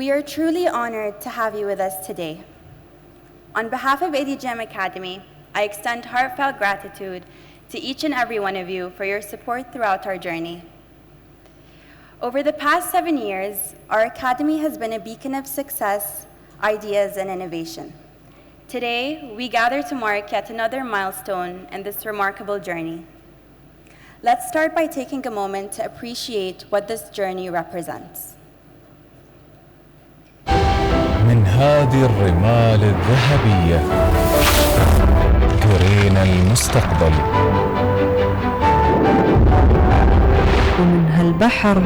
We are truly honored to have you with us today. On behalf of ADGM Academy, I extend heartfelt gratitude to each and every one of you for your support throughout our journey. Over the past 7 years, our Academy has been a beacon of success, ideas, and innovation. Today, we gather to mark yet another milestone in this remarkable journey. Let's start by taking a moment to appreciate what this journey represents. من هذه الرمال الذهبية قرينا المستقبل، ومن هالبحر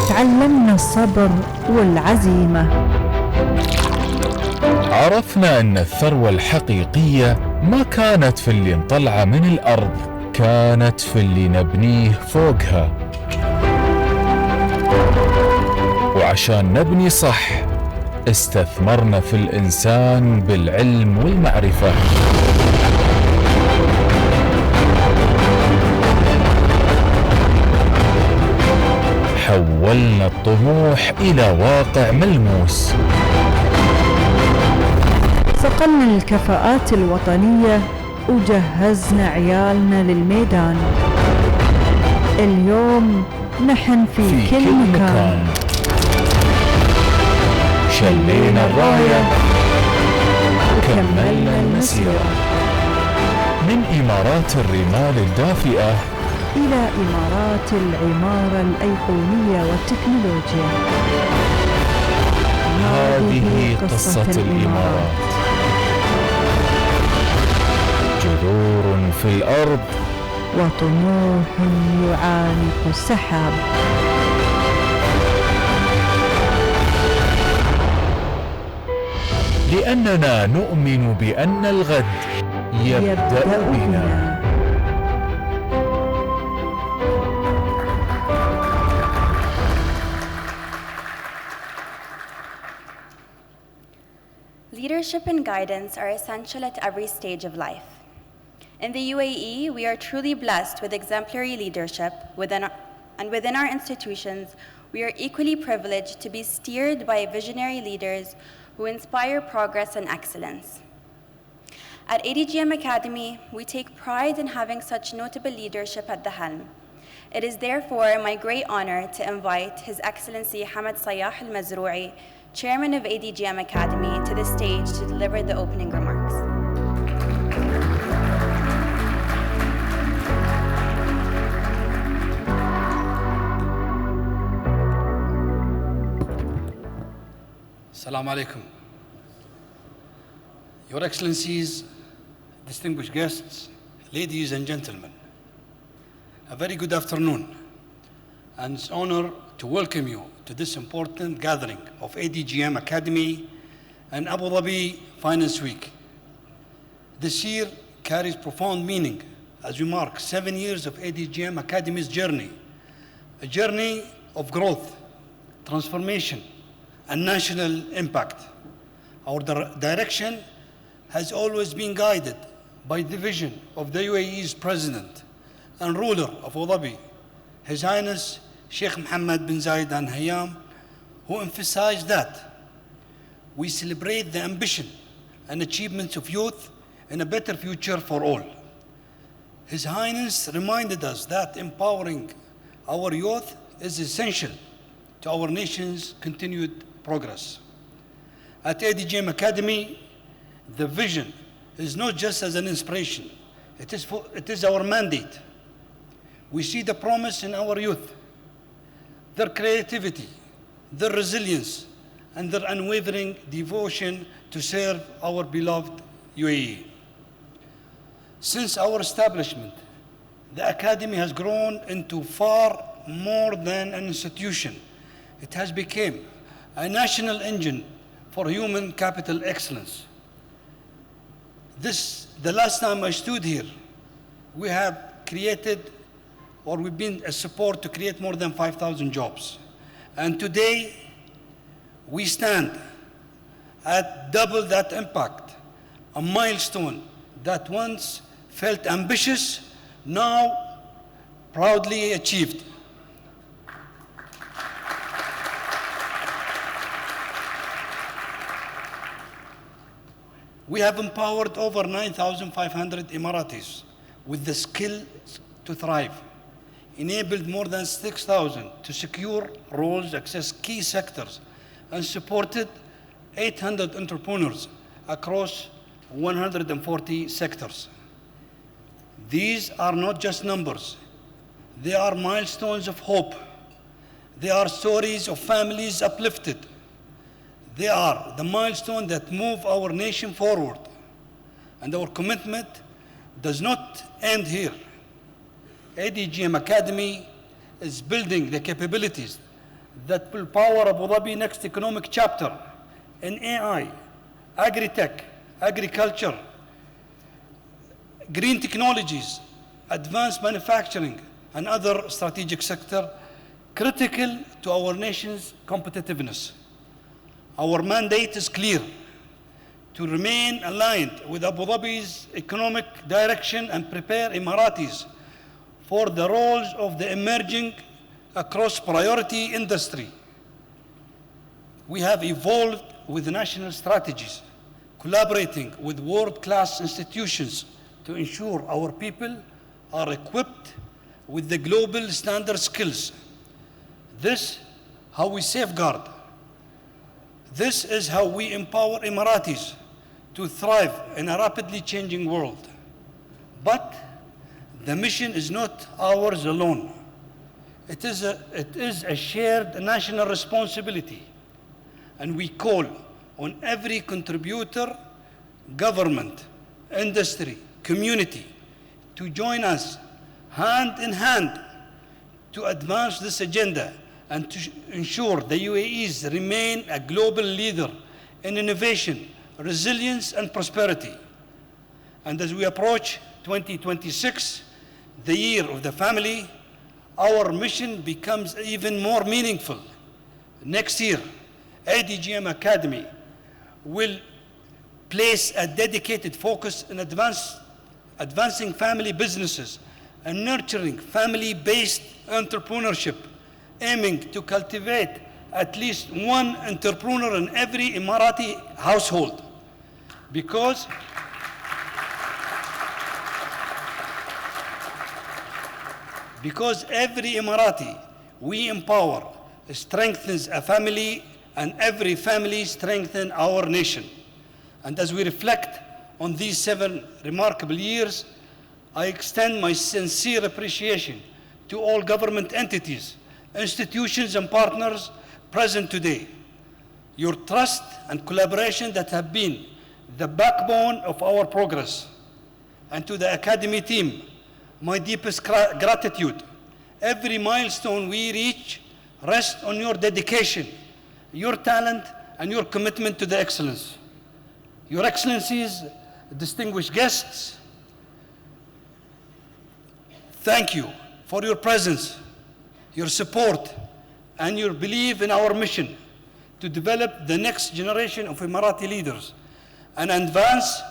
تعلمنا الصبر والعزيمة. عرفنا أن الثروة الحقيقية ما كانت في اللي نطلعه من الأرض، كانت في اللي نبنيه فوقها. وعشان نبني صح استثمرنا في الإنسان بالعلم والمعرفة. حولنا الطموح إلى واقع ملموس. صقلنا الكفاءات الوطنية وجهزنا عيالنا للميدان. اليوم نحن في كل مكان. شلينا الراية وكملنا المسيرة، من إمارات الرمال الدافئة إلى إمارات العمارة الأيقونية والتكنولوجيا. هذه قصة الإمارات، جذور في الأرض وطموح يعانق السحاب. لأننا نؤمن بأن الغد يبدأ بنا. Leadership and guidance are essential at every stage of life. In the UAE, we are truly blessed with exemplary leadership within our institutions. We are equally privileged to be steered by visionary leaders who inspire progress and excellence. At ADGM Academy, we take pride in having such notable leadership at the helm. It is therefore my great honor to invite His Excellency Hamad Sayyah Al-Mazrou'i, Chairman of ADGM Academy, to the stage to deliver the opening remarks. Assalamu alaikum. Your Excellencies, distinguished guests, ladies and gentlemen, a very good afternoon, and it's an honor to welcome you to this important gathering of ADGM Academy and Abu Dhabi Finance Week. This year carries profound meaning as we mark 7 years of ADGM Academy's journey, a journey of growth, transformation, and national impact. Our direction has always been guided by the vision of the UAE's President and ruler of Abu Dhabi, His Highness Sheikh Mohammed bin Zayed Al Nahyan, who emphasized that we celebrate the ambition and achievements of youth in a better future for all. His Highness reminded us that empowering our youth is essential to our nation's continued progress. At ADGM Academy, the vision is not just as an inspiration, it is our mandate. We see the promise in our youth, their creativity, their resilience, and their unwavering devotion to serve our beloved UAE. Since our establishment, the Academy has grown into far more than an institution. It has become a national engine for human capital excellence. The last time I stood here, we have created, or we've been a support to create more than 5,000 jobs. And today, we stand at double that impact, a milestone that once felt ambitious, now proudly achieved. We have empowered over 9,500 Emiratis with the skills to thrive, enabled more than 6,000 to secure roles, access key sectors, and supported 800 entrepreneurs across 140 sectors. These are not just numbers. They are milestones of hope. They are stories of families uplifted. They are the milestone that move our nation forward. And our commitment does not end here. ADGM Academy is building the capabilities that will power Abu Dhabi next economic chapter in AI, agri-tech, agriculture, green technologies, advanced manufacturing, and other strategic sectors critical to our nation's competitiveness. Our mandate is clear: to remain aligned with Abu Dhabi's economic direction and prepare Emiratis for the roles of the emerging across priority industry. We have evolved with national strategies, collaborating with world-class institutions to ensure our people are equipped with the global standard skills. This how we safeguard. This is how we empower Emiratis to thrive in a rapidly changing world. But the mission is not ours alone. It is a shared national responsibility. And we call on every contributor, government, industry, community, to join us hand in hand to advance this agenda and to ensure the UAEs remain a global leader in innovation, resilience, and prosperity. And as we approach 2026, the year of the family, our mission becomes even more meaningful. Next year, ADGM Academy will place a dedicated focus on advancing family businesses and nurturing family-based entrepreneurship, aiming to cultivate at least one entrepreneur in every Emirati household. Because every Emirati we empower strengthens a family, and every family strengthens our nation. And as we reflect on these 7 remarkable years, I extend my sincere appreciation to all government entities, institutions, and partners present today. Your trust and collaboration that have been the backbone of our progress. And to the Academy team, my deepest gratitude. Every milestone we reach rests on your dedication, your talent, and your commitment to the excellence. Your Excellencies, distinguished guests, thank you for your presence, your support, and your belief in our mission to develop the next generation of Emirati leaders and advance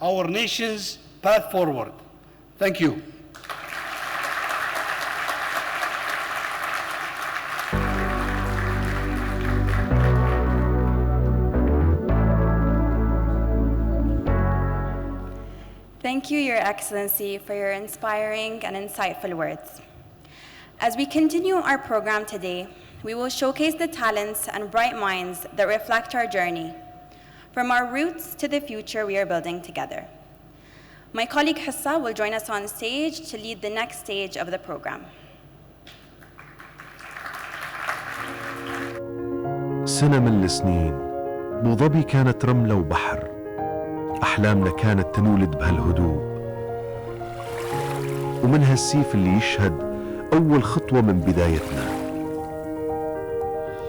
our nation's path forward. Thank you. Thank you, Your Excellency, for your inspiring and insightful words. As we continue our program today, we will showcase the talents and bright minds that reflect our journey, from our roots to the future we are building together. My colleague Hissa will join us on stage to lead the next stage of the program. سنة من السنين أبو ظبي كانت رملة وبحر. أحلامنا كانت تنولد بهالهدوء، ومن هالسيف اللي يشهد أول خطوة من بدايتنا.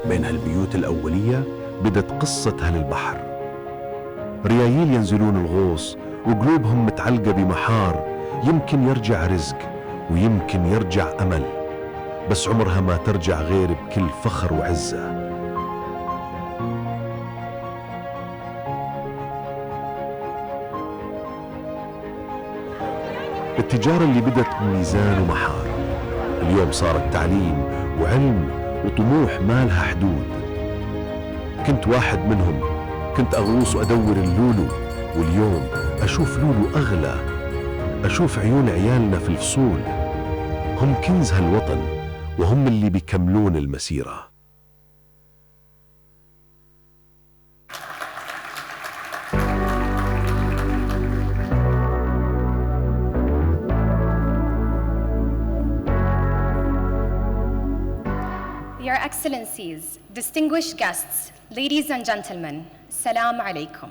بين هالبيوت الأولية بدت قصة أهل البحر، ريايل ينزلون الغوص وقلوبهم متعلقة بمحار. يمكن يرجع رزق ويمكن يرجع أمل، بس عمرها ما ترجع غير بكل فخر وعزة. التجارة اللي بدت بميزان ومحار اليوم صارت تعليم وعلم وطموح ما لها حدود. كنت واحد منهم، كنت أغوص وأدور اللولو واليوم أشوف لولو أغلى، أشوف عيون عيالنا في الفصول. هم كنز هالوطن وهم اللي بيكملون المسيرة. Your Excellencies, distinguished guests, ladies and gentlemen, Salam alaikum.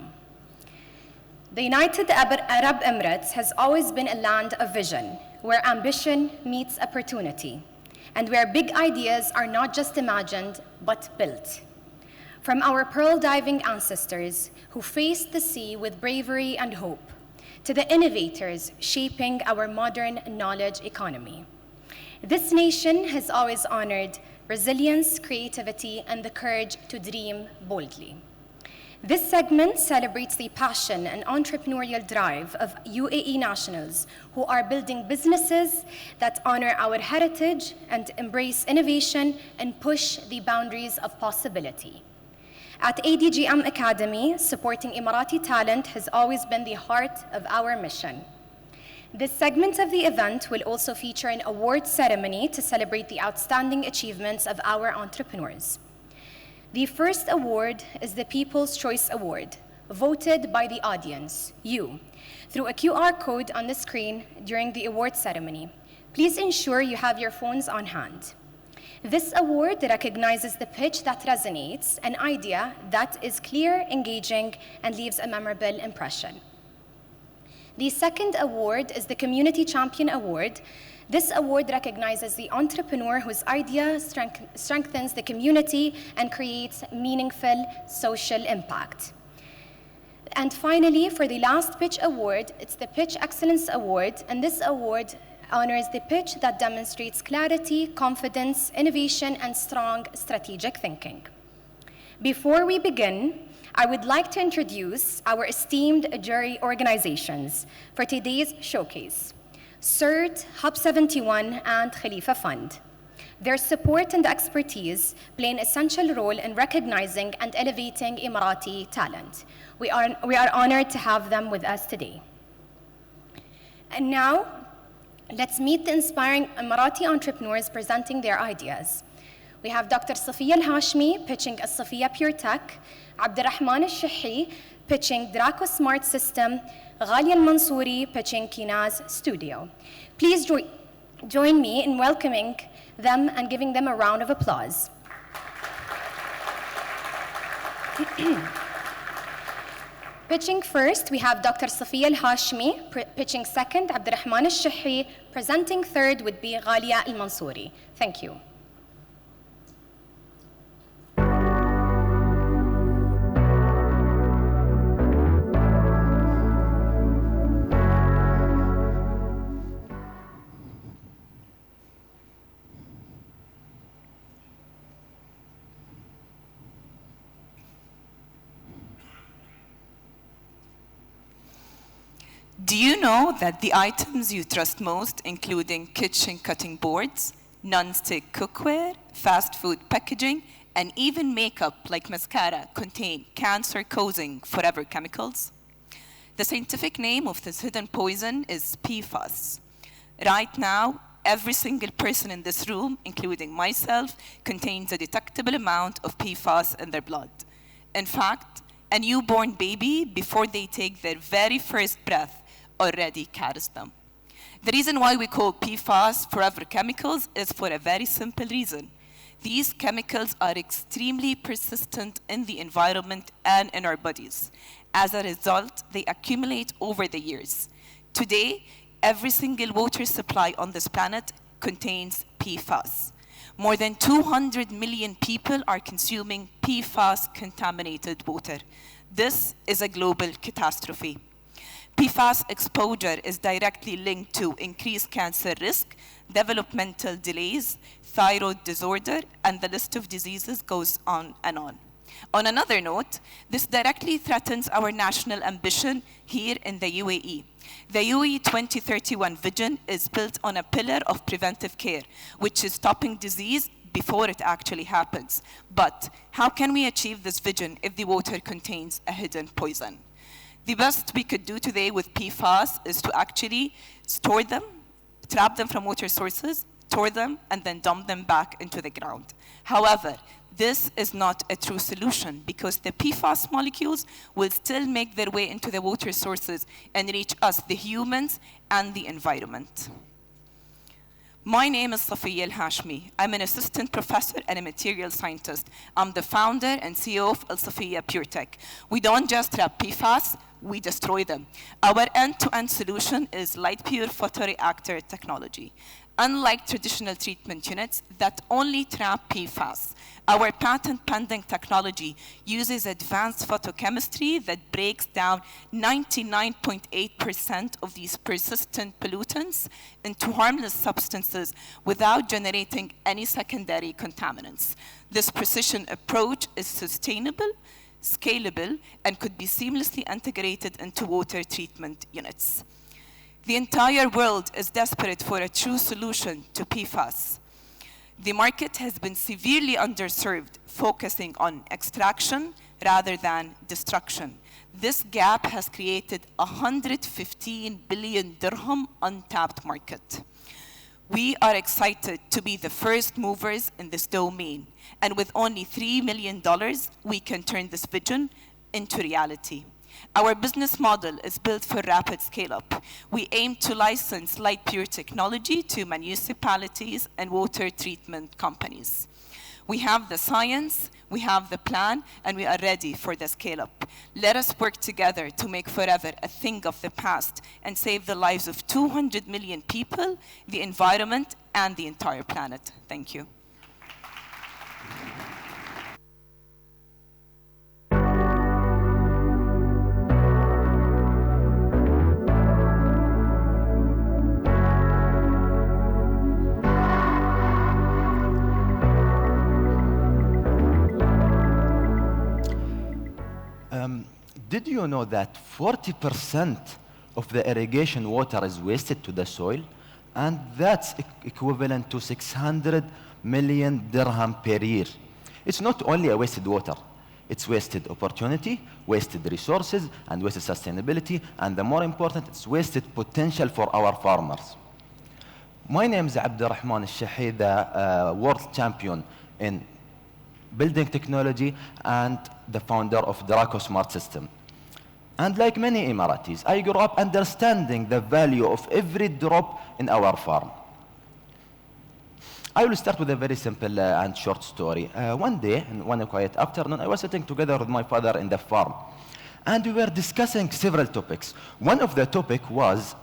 The United Arab Emirates has always been a land of vision, where ambition meets opportunity, and where big ideas are not just imagined, but built. From our pearl diving ancestors who faced the sea with bravery and hope, to the innovators shaping our modern knowledge economy. This nation has always honored resilience, creativity, and the courage to dream boldly. This segment celebrates the passion and entrepreneurial drive of UAE nationals who are building businesses that honor our heritage and embrace innovation and push the boundaries of possibility. At ADGM Academy, supporting Emirati talent has always been the heart of our mission. This segment of the event will also feature an award ceremony to celebrate the outstanding achievements of our entrepreneurs. The first award is the People's Choice Award, voted by the audience, you, through a QR code on the screen during the award ceremony. Please ensure you have your phones on hand. This award recognizes the pitch that resonates, an idea that is clear, engaging, and leaves a memorable impression. The second award is the Community Champion Award. This award recognizes the entrepreneur whose idea strengthens the community and creates meaningful social impact. And finally, for the last pitch award, it's the Pitch Excellence Award, and this award honors the pitch that demonstrates clarity, confidence, innovation, and strong strategic thinking. Before we begin, I would like to introduce our esteemed jury organizations for today's showcase, CERT, Hub 71, and Khalifa Fund. Their support and expertise play an essential role in recognizing and elevating Emirati talent. We are honored to have them with us today. And now, let's meet the inspiring Emirati entrepreneurs presenting their ideas. We have Dr. Safiya Al-Hashmi pitching As-Safiya Pure Tech, Abdurrahman Al-Shahi pitching Draco Smart System, Ghalia Al-Mansouri pitching Kinaz Studio. Please join me in welcoming them and giving them a round of applause. Pitching first, we have Dr. Safiya Al-Hashmi, pitching second, Abdurrahman Al-Shahi, presenting third would be Ghalia Al-Mansouri. Thank you. Do you know that the items you trust most, including kitchen cutting boards, non-stick cookware, fast food packaging, and even makeup like mascara, contain cancer-causing forever chemicals? The scientific name of this hidden poison is PFAS. Right now, every single person in this room, including myself, contains a detectable amount of PFAS in their blood. In fact, a newborn baby, before they take their very first breath, already carries them. The reason why we call PFAS forever chemicals is for a very simple reason. These chemicals are extremely persistent in the environment and in our bodies. As a result, they accumulate over the years. Today, every single water supply on this planet contains PFAS. More than 200 million people are consuming PFAS-contaminated water. This is a global catastrophe. PFAS exposure is directly linked to increased cancer risk, developmental delays, thyroid disorder, and the list of diseases goes on and on. On another note, this directly threatens our national ambition here in the UAE. The UAE 2031 vision is built on a pillar of preventive care, which is stopping disease before it actually happens. But how can we achieve this vision if the water contains a hidden poison? The best we could do today with PFAS is to actually store them, trap them from water sources, store them, and then dump them back into the ground. However, this is not a true solution because the PFAS molecules will still make their way into the water sources and reach us, the humans, and the environment. My name is Safiya Al-Hashmi. I'm an assistant professor and a material scientist. I'm the founder and CEO of Al Safiya PureTech. We don't just trap PFAS, we destroy them. Our end-to-end solution is light pure photoreactor technology. Unlike traditional treatment units that only trap PFAS, our patent-pending technology uses advanced photochemistry that breaks down 99.8% of these persistent pollutants into harmless substances without generating any secondary contaminants. This precision approach is sustainable, scalable, and could be seamlessly integrated into water treatment units. The entire world is desperate for a true solution to PFAS. The market has been severely underserved, focusing on extraction rather than destruction. This gap has created a 115 billion dirham untapped market. We are excited to be the first movers in this domain, and with only $3 million, we can turn this vision into reality. Our business model is built for rapid scale-up. We aim to license light pure technology to municipalities and water treatment companies. We have the science, we have the plan, and we are ready for the scale-up. Let us work together to make forever a thing of the past and save the lives of 200 million people, the environment, and the entire planet. Thank you. Did you know that 40% of the irrigation water is wasted to the soil? And that's equivalent to 600 million dirham per year. It's not only a wasted water. It's wasted opportunity, wasted resources, and wasted sustainability. And the more important, it's wasted potential for our farmers. My name is Abdurrahman Al-Shahi, the world champion in building technology and the founder of Draco Smart System. And like many Emiratis, I grew up understanding the value of every drop in our farm. I will start with a very simple and short story. One day, in one quiet afternoon, I was sitting together with my father in the farm. And we were discussing several topics. One of the topics was,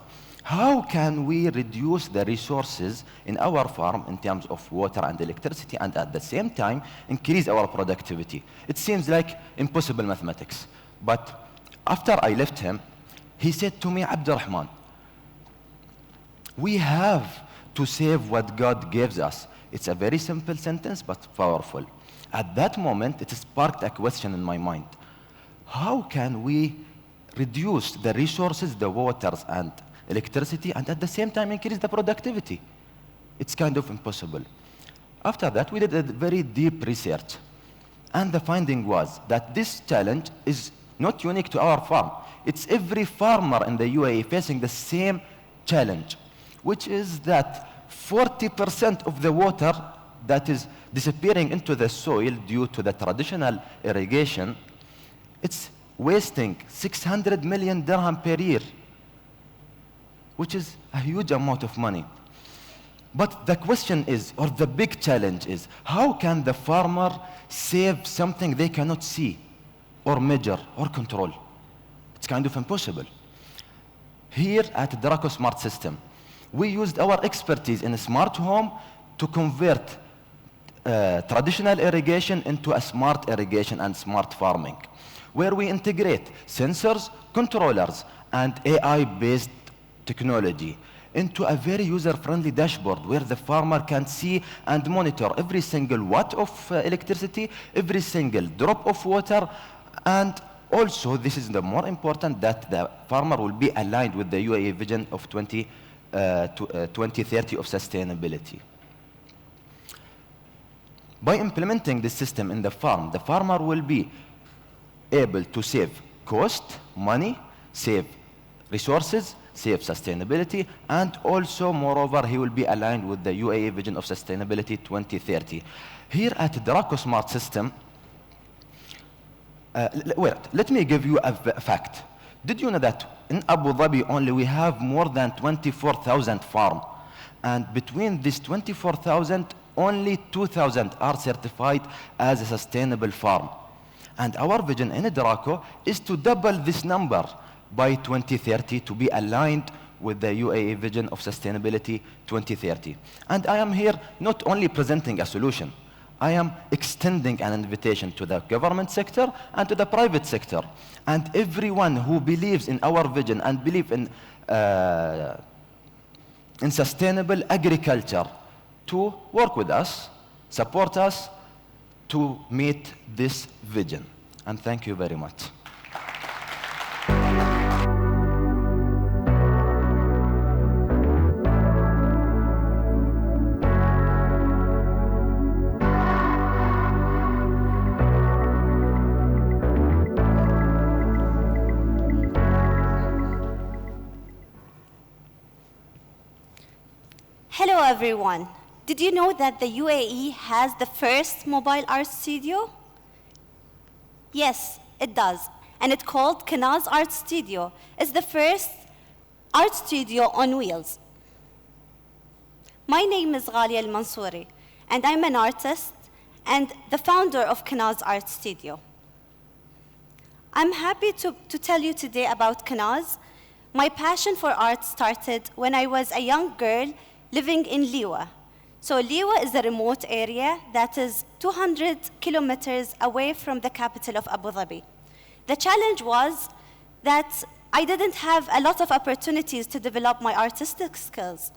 how can we reduce the resources in our farm in terms of water and electricity, and at the same time, increase our productivity? It seems like impossible mathematics. But after I left him, he said to me, Abdurrahman, we have to save what God gives us. It's a very simple sentence, but powerful. At that moment, it sparked a question in my mind. How can we reduce the resources, the waters and electricity, and at the same time increase the productivity? It's kind of impossible. After that, we did a very deep research. And the finding was that this challenge is not unique to our farm. It's every farmer in the UAE facing the same challenge, which is that 40% of the water that is disappearing into the soil due to the traditional irrigation, it's wasting 600 million dirham per year, which is a huge amount of money. But the question is, or the big challenge is, how can the farmer save something they cannot see, or measure, or control? It's kind of impossible. Here at Draco Smart System, we used our expertise in a smart home to convert traditional irrigation into a smart irrigation and smart farming, where we integrate sensors, controllers, and AI-based technology into a very user-friendly dashboard where the farmer can see and monitor every single watt of electricity, every single drop of water, and also, this is the more important, that the farmer will be aligned with the UAE vision of 2030 of sustainability. By implementing this system in the farm, the farmer will be able to save cost, money, save resources, save sustainability, and also, moreover, he will be aligned with the UAE Vision of Sustainability 2030. Here at Draco Smart System, let me give you a fact. Did you know that in Abu Dhabi only we have more than 24,000 farms? And between these 24,000, only 2,000 are certified as a sustainable farm. And our vision in Draco is to double this number by 2030 to be aligned with the UAE Vision of Sustainability 2030. And I am here not only presenting a solution, I am extending an invitation to the government sector and to the private sector. And everyone who believes in our vision and believes in sustainable agriculture to work with us, support us to meet this vision. And thank you very much. Hello everyone. Did you know that the UAE has the first mobile art studio? Yes, it does. And it's called Kanaz Art Studio. It's the first art studio on wheels. My name is Ghalia Al-Mansouri, and I'm an artist and the founder of Kanaz Art Studio. I'm happy to tell you today about Kanaz. My passion for art started when I was a young girl living in Liwa. So Liwa is a remote area that is 200 kilometers away from the capital of Abu Dhabi. The challenge was that I didn't have a lot of opportunities to develop my artistic skills.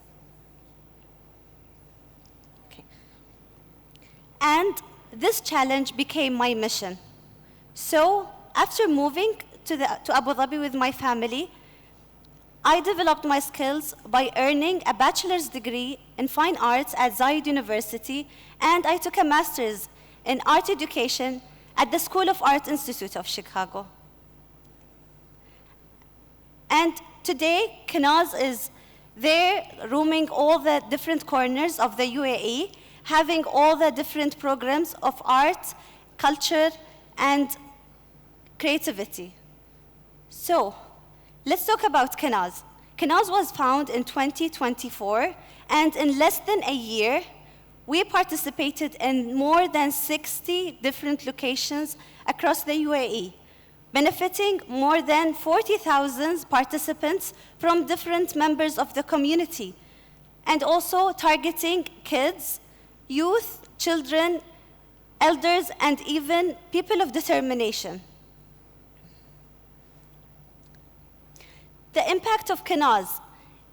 Okay. And this challenge became my mission. So after moving to Abu Dhabi with my family, I developed my skills by earning a bachelor's degree in fine arts at Zayed University, and I took a master's in art education at the School of Art Institute of Chicago. And today, Kanaz is there roaming all the different corners of the UAE, having all the different programs of art, culture, and creativity. So, let's talk about Kanaz. Kanaz was founded in 2024, and in less than a year, we participated in more than 60 different locations across the UAE, benefiting more than 40,000 participants from different members of the community, and also targeting kids, youth, children, elders, and even people of determination. The impact of Kanaz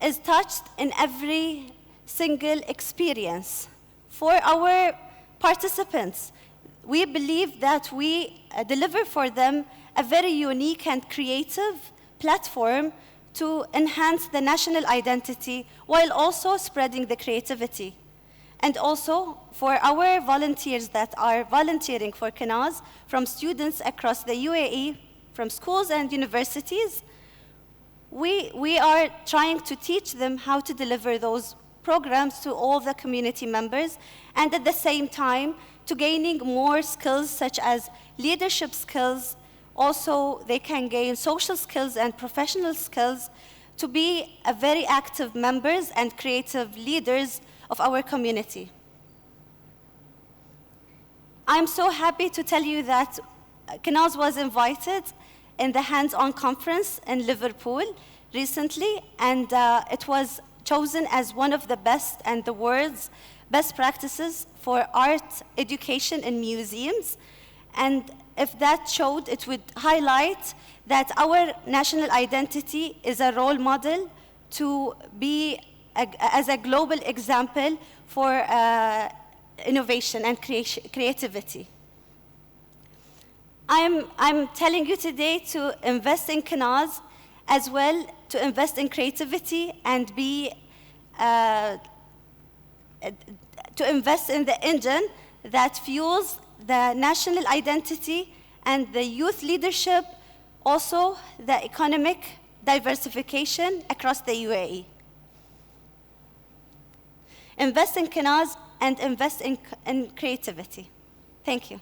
is touched in every single experience. For our participants, we believe that we deliver for them a very unique and creative platform to enhance the national identity while also spreading the creativity. And also for our volunteers that are volunteering for Kanaz, from students across the UAE, from schools and universities, we are trying to teach them how to deliver those programs to all the community members, and at the same time, to gaining more skills such as leadership skills. Also, they can gain social skills and professional skills to be a very active members and creative leaders of our community. I'm so happy to tell you that Kanaz was invited in the hands-on conference in Liverpool recently, and it was chosen as one of the best and the world's best practices for art education in museums. And if that showed, it would highlight that our national identity is a role model to be as a global example for innovation and creativity. I'm telling you today to invest in Kanaz, as well to invest in creativity and to invest in the engine that fuels the national identity and the youth leadership, Also, the economic diversification across the UAE. Invest in Kanaz and invest in creativity. Thank you.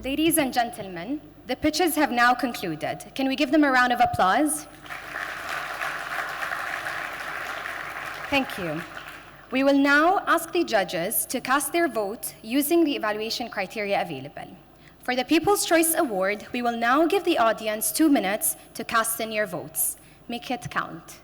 Ladies and gentlemen, the pitches have now concluded. Can we give them a round of applause? Thank you. We will now ask the judges to cast their vote using the evaluation criteria available. For the People's Choice Award, we will now give the audience 2 minutes to cast in your votes. Make it count.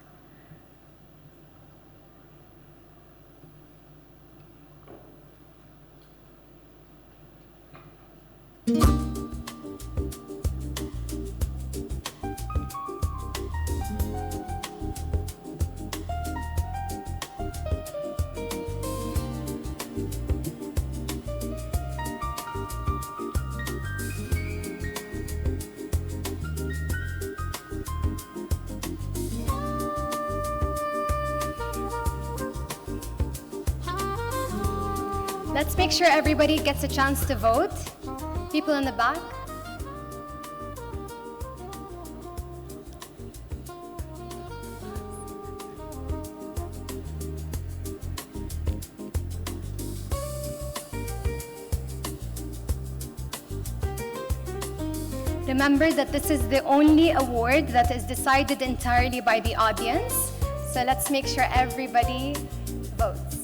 Let's make sure everybody gets a chance to vote. People in the back. Remember that this is the only award that is decided entirely by the audience. So let's make sure everybody votes.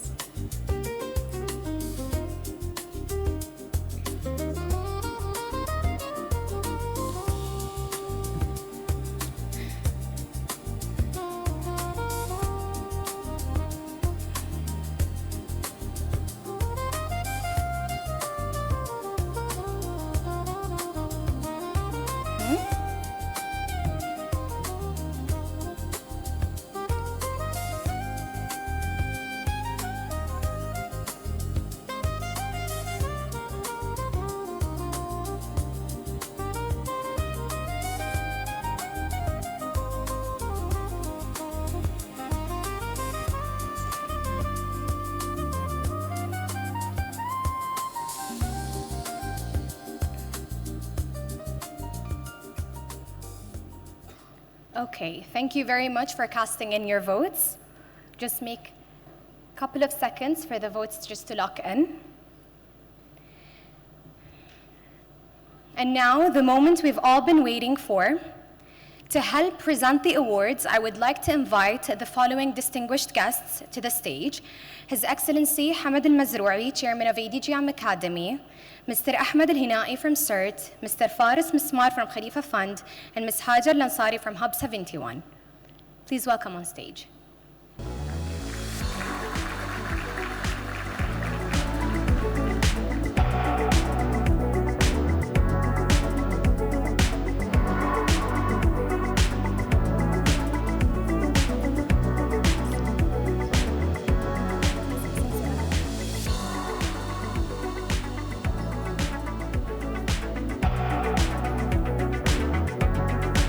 Okay, thank you very much for casting in your votes. Just make a couple of seconds for the votes just to lock in. And now, the moment we've all been waiting for. To help present the awards, I would like to invite the following distinguished guests to the stage. His Excellency Hamad Al-Mazrou'i, Chairman of ADGM Academy, Mr. Ahmed Al-Hinai from CERT, Mr. Faris Mismar from Khalifa Fund, and Ms. Hajar Lansari from Hub 71. Please welcome on stage.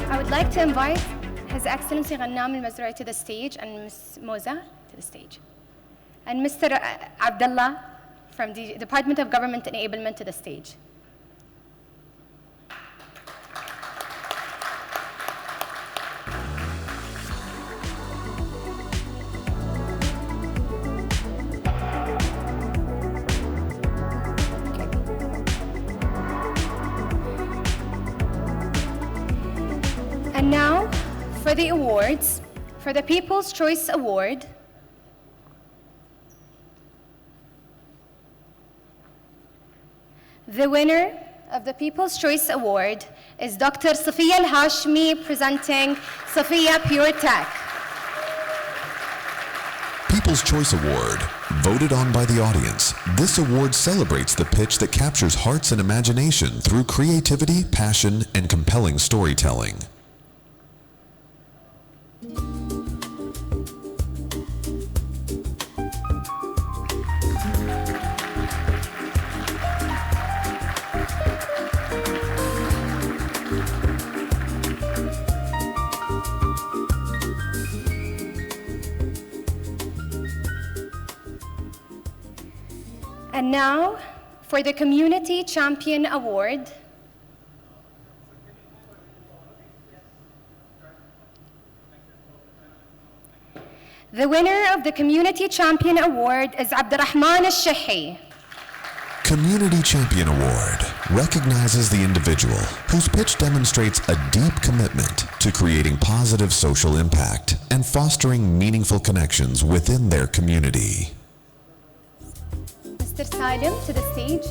I'd like to invite His Excellency Ghannam Al-Mazrou'i to the stage and Ms. Moza to the stage. And Mr. Abdullah from the Department of Government Enablement to the stage. And now, for the awards, for the People's Choice Award, the winner of the People's Choice Award is Dr. Safiya Al-Hashmi, presenting Safiya Pure Tech. People's Choice Award, voted on by the audience. This award celebrates the pitch that captures hearts and imagination through creativity, passion, and compelling storytelling. And now, for the Community Champion Award, the winner of the Community Champion Award is Abdurrahman Al-Shahi. Community Champion Award recognizes the individual whose pitch demonstrates a deep commitment to creating positive social impact and fostering meaningful connections within their community. Mr. Salim, to the stage.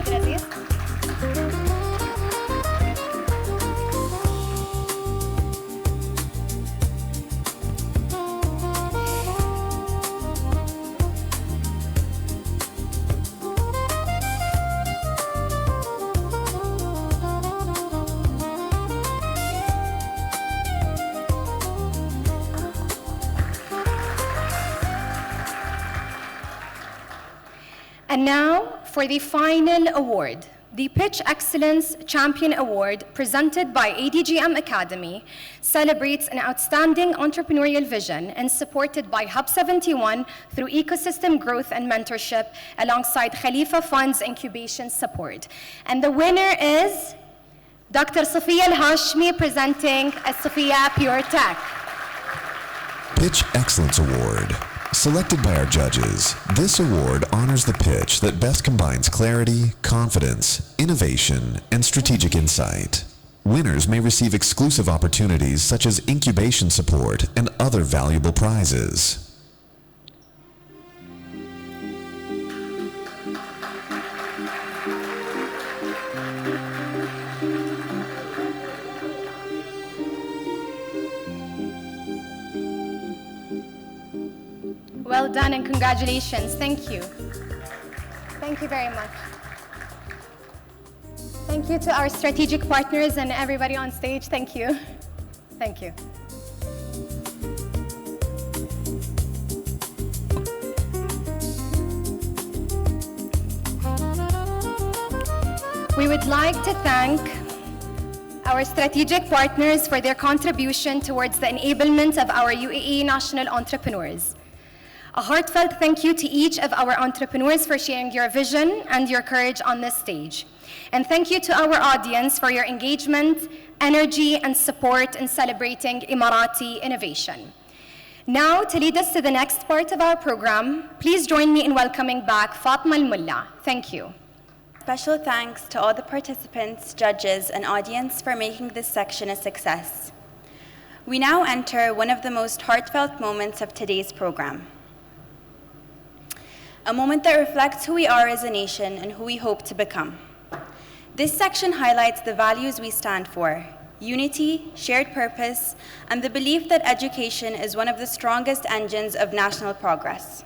Abdulaziz. And now for the final award, the Pitch Excellence Champion Award presented by ADGM Academy celebrates an outstanding entrepreneurial vision and supported by Hub 71 through ecosystem growth and mentorship alongside Khalifa Fund's incubation support. And the winner is Dr. Sofia Al-Hashmi presenting as Sofia Pure Tech. Pitch Excellence Award. Selected by our judges, this award honors the pitch that best combines clarity, confidence, innovation, and strategic insight. Winners may receive exclusive opportunities such as incubation support and other valuable prizes. Well done and congratulations. Thank you. Thank you very much. Thank you to our strategic partners and everybody on stage. Thank you. Thank you. We would like to thank our strategic partners for their contribution towards the enablement of our UAE national entrepreneurs. A heartfelt thank you to each of our entrepreneurs for sharing your vision and your courage on this stage. And thank you to our audience for your engagement, energy, and support in celebrating Emirati innovation. Now, to lead us to the next part of our program, please join me in welcoming back Fatma Al-Mulla. Thank you. Special thanks to all the participants, judges, and audience for making this section a success. We now enter one of the most heartfelt moments of today's program. A moment that reflects who we are as a nation and who we hope to become. This section highlights the values we stand for: unity, shared purpose, and the belief that education is one of the strongest engines of national progress.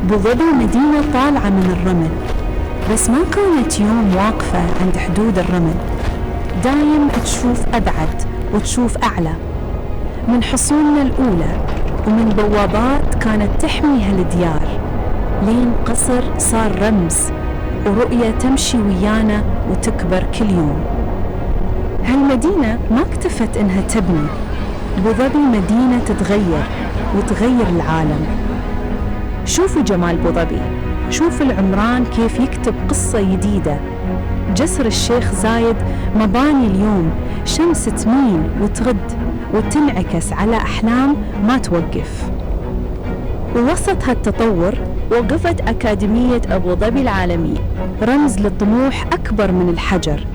أبو ظبي مدينة طالعة من الرمل، بس ما كانت يوم واقفة عند حدود الرمل، دايم تشوف أبعد وتشوف أعلى. من حصوننا الأولى ومن بوابات كانت تحمي هالديار، لين قصر صار رمز ورؤية تمشي ويانا وتكبر كل يوم. هالمدينة ما اكتفت إنها تبني، أبو ظبي مدينة تتغير وتغير العالم. شوفوا جمال أبو ظبي، شوف العمران كيف يكتب قصة جديدة. جسر الشيخ زايد مباني اليوم شمس تميل وتغد وتنعكس على أحلام ما توقف. ووسط هالتطور وقفت أكاديمية أبو ظبي العالمية، رمز للطموح أكبر من الحجر،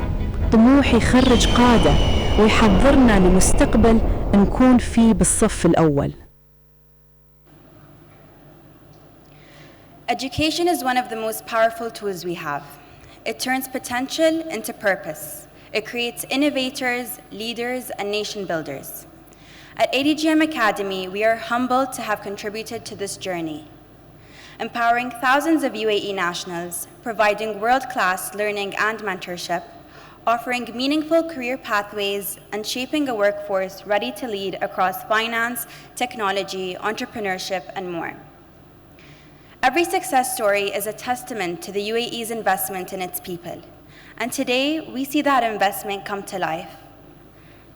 طموح يخرج قادة ويحضرنا لمستقبل نكون فيه بالصف الأول. Education is one of the most powerful tools we have. It turns potential into purpose. It creates innovators, leaders, and nation builders. At ADGM Academy, we are humbled to have contributed to this journey, empowering thousands of UAE nationals, providing world-class learning and mentorship, offering meaningful career pathways, and shaping a workforce ready to lead across finance, technology, entrepreneurship, and more. Every success story is a testament to the UAE's investment in its people. And today, we see that investment come to life.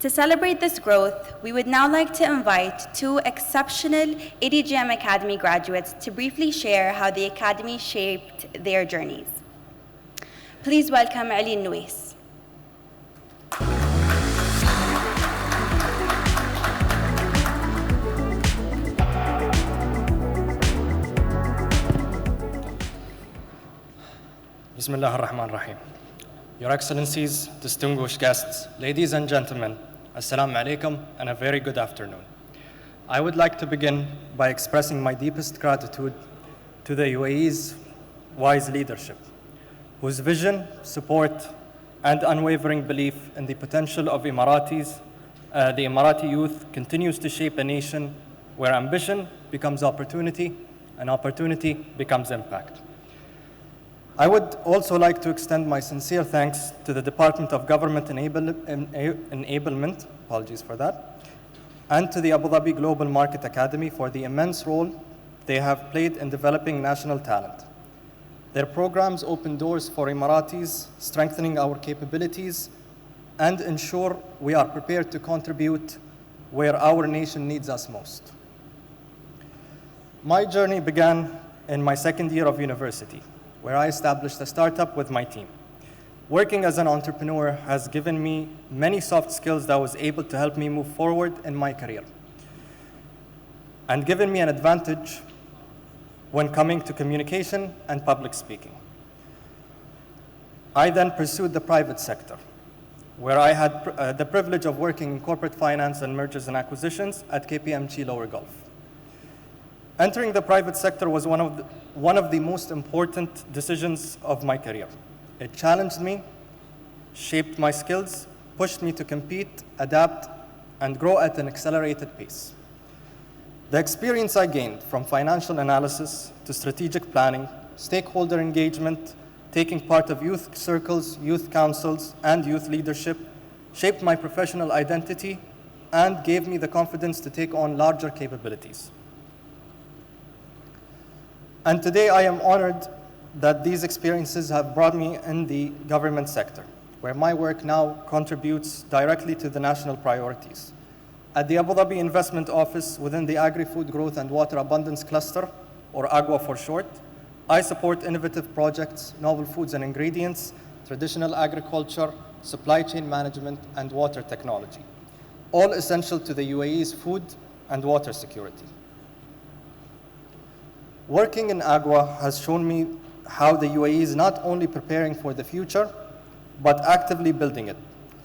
To celebrate this growth, we would now like to invite two exceptional ADGM Academy graduates to briefly share how the Academy shaped their journeys. Please welcome Ali Nouis. Bismillah ar-Rahman ar-Rahim. Your Excellencies, distinguished guests, ladies and gentlemen, Assalamu alaikum and a very good afternoon. I would like to begin by expressing my deepest gratitude to the UAE's wise leadership, whose vision, support, and unwavering belief in the potential of the Emirati youth continues to shape a nation where ambition becomes opportunity and opportunity becomes impact. I would also like to extend my sincere thanks to the Department of Government Enablement, apologies for that, and to the Abu Dhabi Global Market Academy for the immense role they have played in developing national talent. Their programs open doors for Emiratis, strengthening our capabilities, and ensure we are prepared to contribute where our nation needs us most. My journey began in my second year of university, where I established a startup with my team. Working as an entrepreneur has given me many soft skills that was able to help me move forward in my career and given me an advantage when coming to communication and public speaking. I then pursued the private sector, where I had the privilege of working in corporate finance and mergers and acquisitions at KPMG Lower Gulf. Entering the private sector was one of the most important decisions of my career. It challenged me, shaped my skills, pushed me to compete, adapt, and grow at an accelerated pace. The experience I gained from financial analysis to strategic planning, stakeholder engagement, taking part of youth circles, youth councils, and youth leadership shaped my professional identity and gave me the confidence to take on larger capabilities. And today I am honored that these experiences have brought me in the government sector, where my work now contributes directly to the national priorities. At the Abu Dhabi Investment Office within the Agri-Food Growth and Water Abundance Cluster, or AGWA for short, I support innovative projects, novel foods and ingredients, traditional agriculture, supply chain management, and water technology, all essential to the UAE's food and water security. Working in AGWA has shown me how the UAE is not only preparing for the future, but actively building it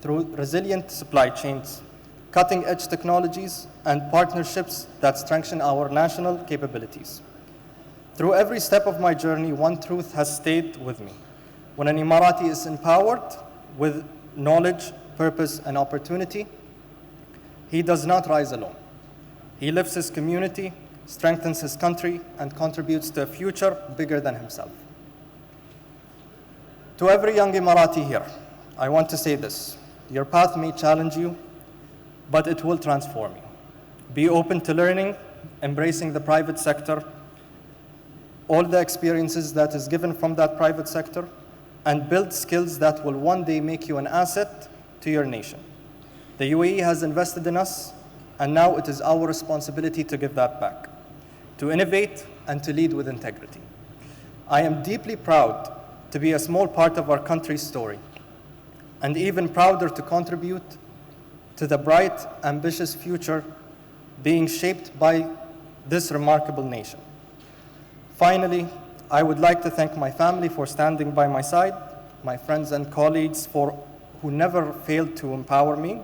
through resilient supply chains, cutting-edge technologies, and partnerships that strengthen our national capabilities. Through every step of my journey, one truth has stayed with me. When an Emirati is empowered with knowledge, purpose, and opportunity, he does not rise alone. He lifts his community, strengthens his country, and contributes to a future bigger than himself. To every young Emirati here, I want to say this: your path may challenge you, but it will transform you. Be open to learning, embracing the private sector, all the experiences that is given from that private sector, and build skills that will one day make you an asset to your nation. The UAE has invested in us, and now it is our responsibility to give that back, to innovate and to lead with integrity. I am deeply proud to be a small part of our country's story, and even prouder to contribute to the bright, ambitious future being shaped by this remarkable nation. Finally, I would like to thank my family for standing by my side, my friends and colleagues who never failed to empower me,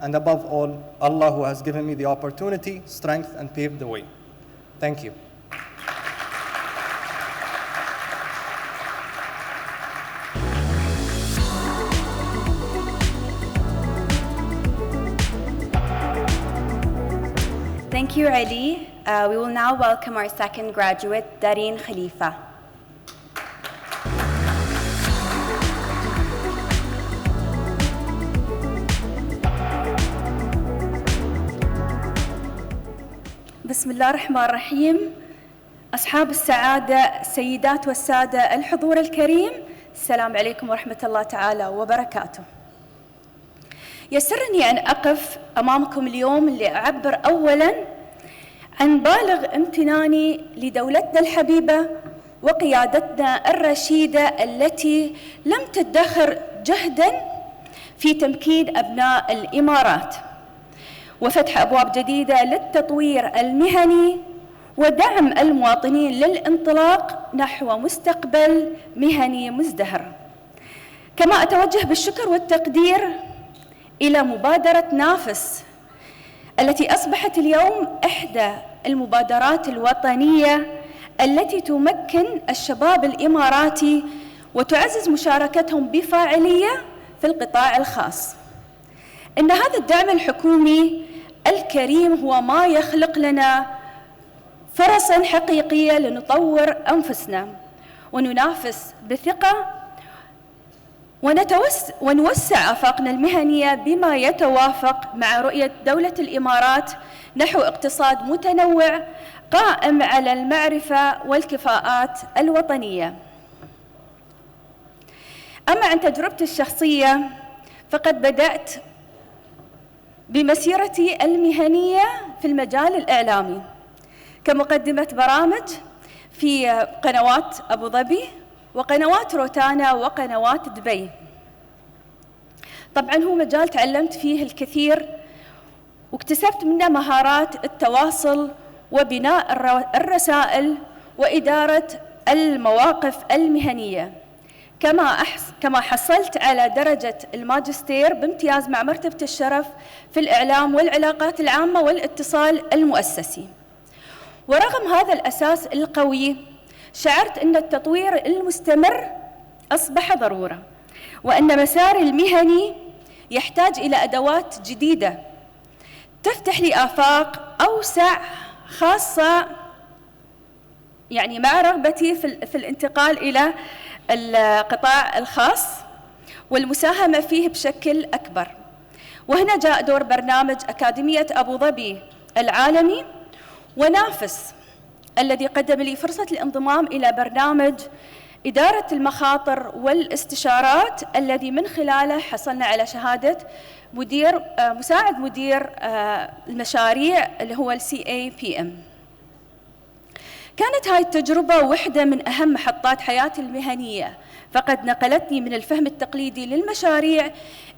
and above all, Allah, who has given me the opportunity, strength, and paved the way. Thank you. Thank you, Ali. We will now welcome our second graduate, Dareen Khalifa. بسم الله الرحمن الرحيم. أصحاب السعادة، السيدات والسادة، الحضور الكريم، السلام عليكم ورحمة الله تعالى وبركاته. يسرني أن أقف أمامكم اليوم لأعبر أولاً عن بالغ امتناني لدولتنا الحبيبة وقيادتنا الرشيدة التي لم تدخر جهداً في تمكين أبناء الإمارات وفتح أبواب جديدة للتطوير المهني ودعم المواطنين للانطلاق نحو مستقبل مهني مزدهر. كما أتوجه بالشكر والتقدير إلى مبادرة نافس التي أصبحت اليوم إحدى المبادرات الوطنية التي تمكن الشباب الإماراتي وتعزز مشاركتهم بفاعلية في القطاع الخاص. إن هذا الدعم الحكومي الكريم هو ما يخلق لنا فرصاً حقيقية لنطور أنفسنا وننافس بثقة ونوسع آفاقنا المهنية بما يتوافق مع رؤية دولة الإمارات نحو اقتصاد متنوع قائم على المعرفة والكفاءات الوطنية. أما عن تجربتي الشخصية فقد بدأت بمسيرتي المهنية في المجال الإعلامي كمقدمة برامج في قنوات أبو ظبي وقنوات روتانا وقنوات دبي. طبعاً هو مجال تعلمت فيه الكثير واكتسبت منه مهارات التواصل وبناء الرسائل وإدارة المواقف المهنية. كما حصلت على درجة الماجستير بامتياز مع مرتبة الشرف في الإعلام والعلاقات العامة والاتصال المؤسسي. ورغم هذا الأساس القوي شعرت أن التطوير المستمر أصبح ضرورة وأن مساري المهني يحتاج إلى أدوات جديدة تفتح لي آفاق أوسع خاصة يعني مع رغبتي في الانتقال إلى القطاع الخاص والمساهمة فيه بشكل أكبر. وهنا جاء دور برنامج أكاديمية أبو ظبي العالمي ونافس الذي قدم لي فرصة الانضمام إلى برنامج إدارة المخاطر والاستشارات الذي من خلاله حصلنا على شهادة مساعد مدير المشاريع اللي هو CAPM. كانت هاي التجربة واحدة من أهم محطات حياتي المهنية فقد نقلتني من الفهم التقليدي للمشاريع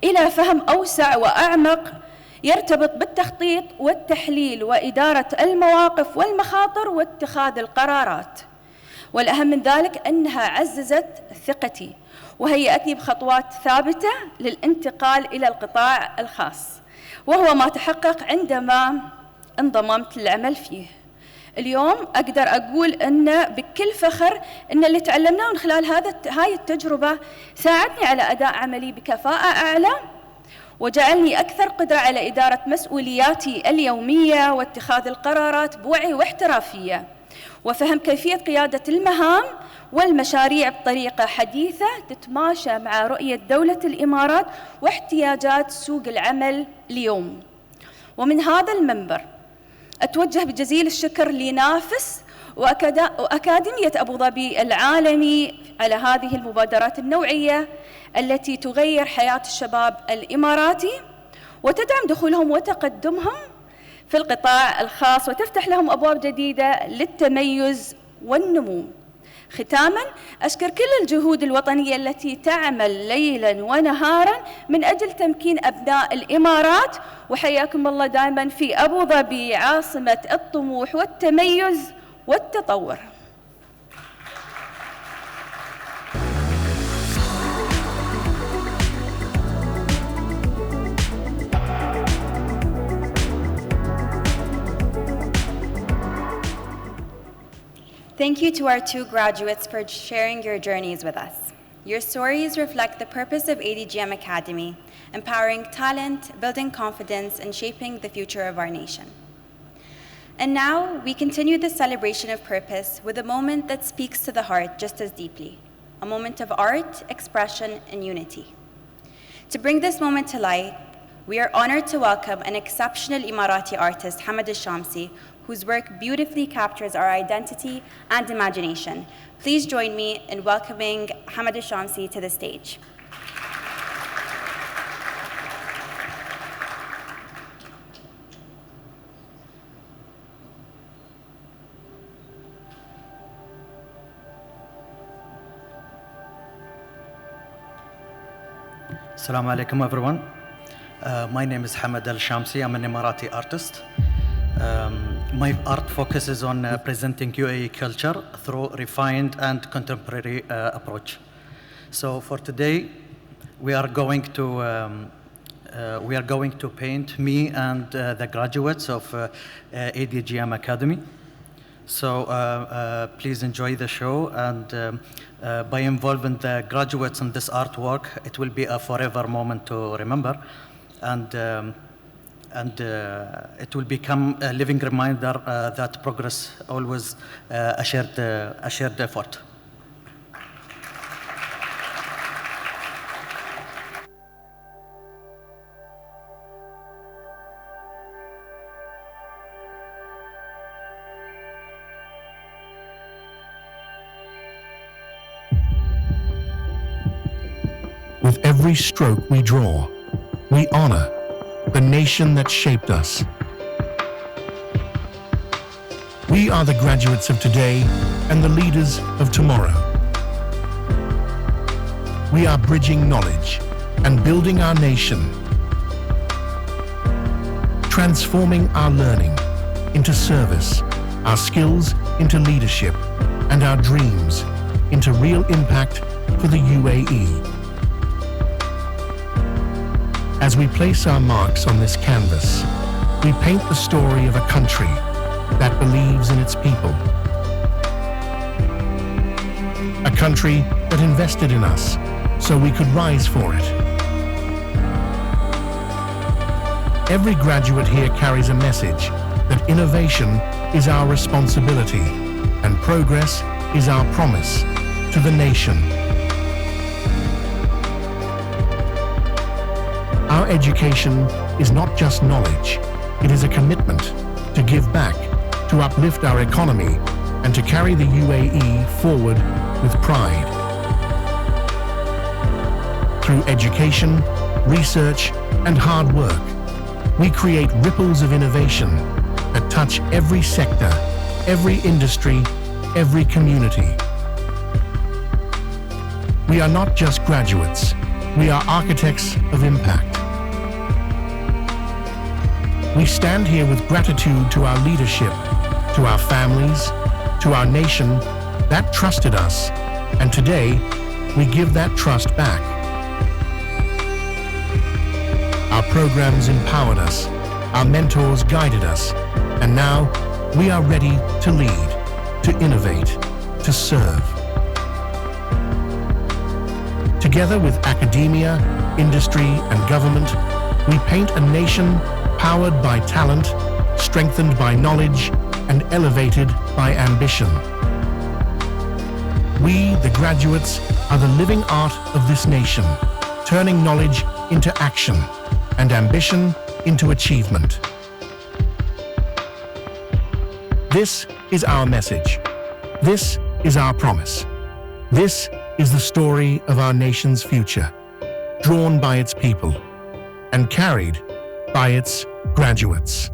إلى فهم أوسع وأعمق يرتبط بالتخطيط والتحليل وإدارة المواقف والمخاطر واتخاذ القرارات. والأهم من ذلك أنها عززت ثقتي وهيأتني بخطوات ثابتة للانتقال إلى القطاع الخاص، وهو ما تحقق عندما انضممت للعمل فيه. اليوم أقدر أقول أن بكل فخر أن اللي تعلمناه من خلال هاي التجربة ساعدني على أداء عملي بكفاءة أعلى وجعلني أكثر قدرة على إدارة مسؤولياتي اليومية واتخاذ القرارات بوعي واحترافية وفهم كيفية قيادة المهام والمشاريع بطريقة حديثة تتماشى مع رؤية دولة الإمارات واحتياجات سوق العمل اليوم. ومن هذا المنبر أتوجه بجزيل الشكر لنافس وأكاديمية أبو ظبي العالمي على هذه المبادرات النوعية التي تغير حياة الشباب الإماراتي وتدعم دخولهم وتقدمهم في القطاع الخاص وتفتح لهم أبواب جديدة للتميز والنمو. ختاماً أشكر كل الجهود الوطنية التي تعمل ليلاً ونهاراً من أجل تمكين أبناء الإمارات، وحياكم الله دائماً في أبو ظبي عاصمة الطموح والتميز والتطور. Thank you to our two graduates for sharing your journeys with us. Your stories reflect the purpose of ADGM Academy, empowering talent, building confidence, and shaping the future of our nation. And now, we continue the celebration of purpose with a moment that speaks to the heart just as deeply, a moment of art, expression, and unity. To bring this moment to light, we are honored to welcome an exceptional Emirati artist, Hamad Al-Shamsi, whose work beautifully captures our identity and imagination. Please join me in welcoming Hamad Al-Shamsi to the stage. Assalamu alaikum, everyone. My name is Hamad Al Shamsi. I'm an Emirati artist. My art focuses on presenting UAE culture through refined and contemporary approach. So for today, we are going to paint me and the graduates of ADGM Academy. So please enjoy the show, and by involving the graduates in this artwork, it will be a forever moment to remember, and it will become a living reminder that progress always a shared effort. With every stroke we draw, we honor the nation that shaped us. We are the graduates of today and the leaders of tomorrow. We are bridging knowledge and building our nation, transforming our learning into service, our skills into leadership, and our dreams into real impact for the UAE. As we place our marks on this canvas, we paint the story of a country that believes in its people. A country that invested in us so we could rise for it. Every graduate here carries a message that innovation is our responsibility and progress is our promise to the nation. Our education is not just knowledge, it is a commitment to give back, to uplift our economy, and to carry the UAE forward with pride. Through education, research, and hard work, we create ripples of innovation that touch every sector, every industry, every community. We are not just graduates, we are architects of impact. We stand here with gratitude to our leadership, to our families, to our nation that trusted us, and today we give that trust back. Our programs empowered us, our mentors guided us, and now we are ready to lead, to innovate, to serve. Together with academia, industry, and government, we paint a nation powered by talent, strengthened by knowledge, and elevated by ambition. We, the graduates, are the living art of this nation, turning knowledge into action and ambition into achievement. This is our message. This is our promise. This is the story of our nation's future, drawn by its people and carried by its graduates.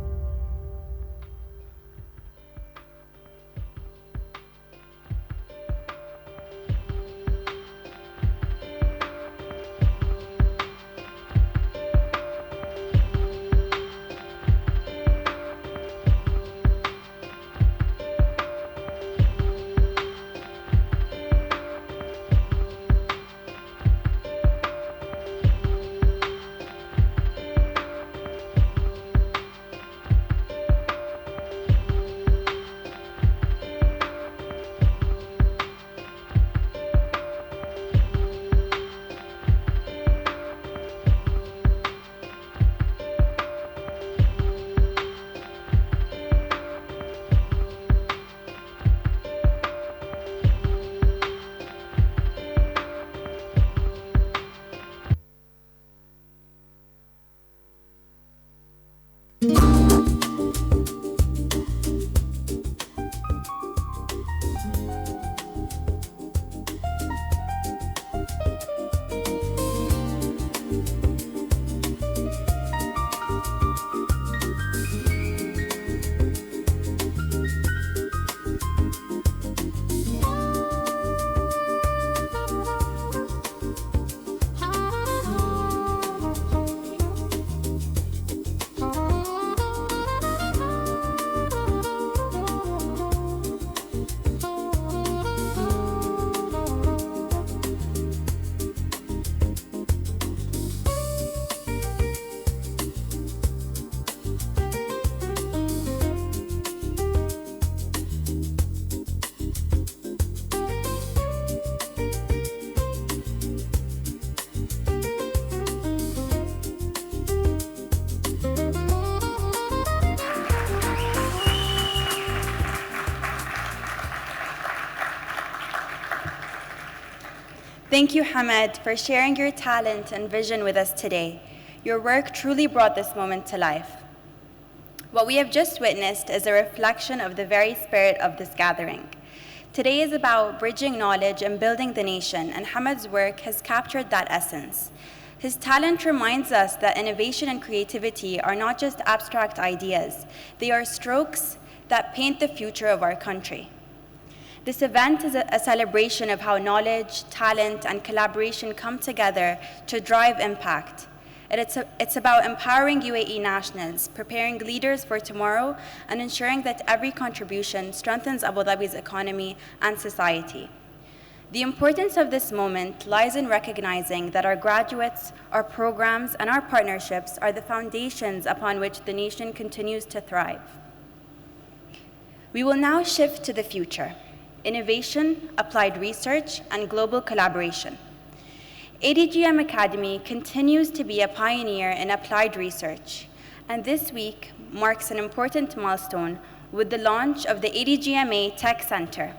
Thank you, Hamad, for sharing your talent and vision with us today. Your work truly brought this moment to life. What we have just witnessed is a reflection of the very spirit of this gathering. Today is about bridging knowledge and building the nation, and Hamad's work has captured that essence. His talent reminds us that innovation and creativity are not just abstract ideas, they are strokes that paint the future of our country. This event is a celebration of how knowledge, talent, and collaboration come together to drive impact. It's about empowering UAE nationals, preparing leaders for tomorrow, and ensuring that every contribution strengthens Abu Dhabi's economy and society. The importance of this moment lies in recognizing that our graduates, our programs, and our partnerships are the foundations upon which the nation continues to thrive. We will now shift to the future: innovation, applied research, and global collaboration. ADGM Academy continues to be a pioneer in applied research, and this week marks an important milestone with the launch of the ADGMA Tech Center,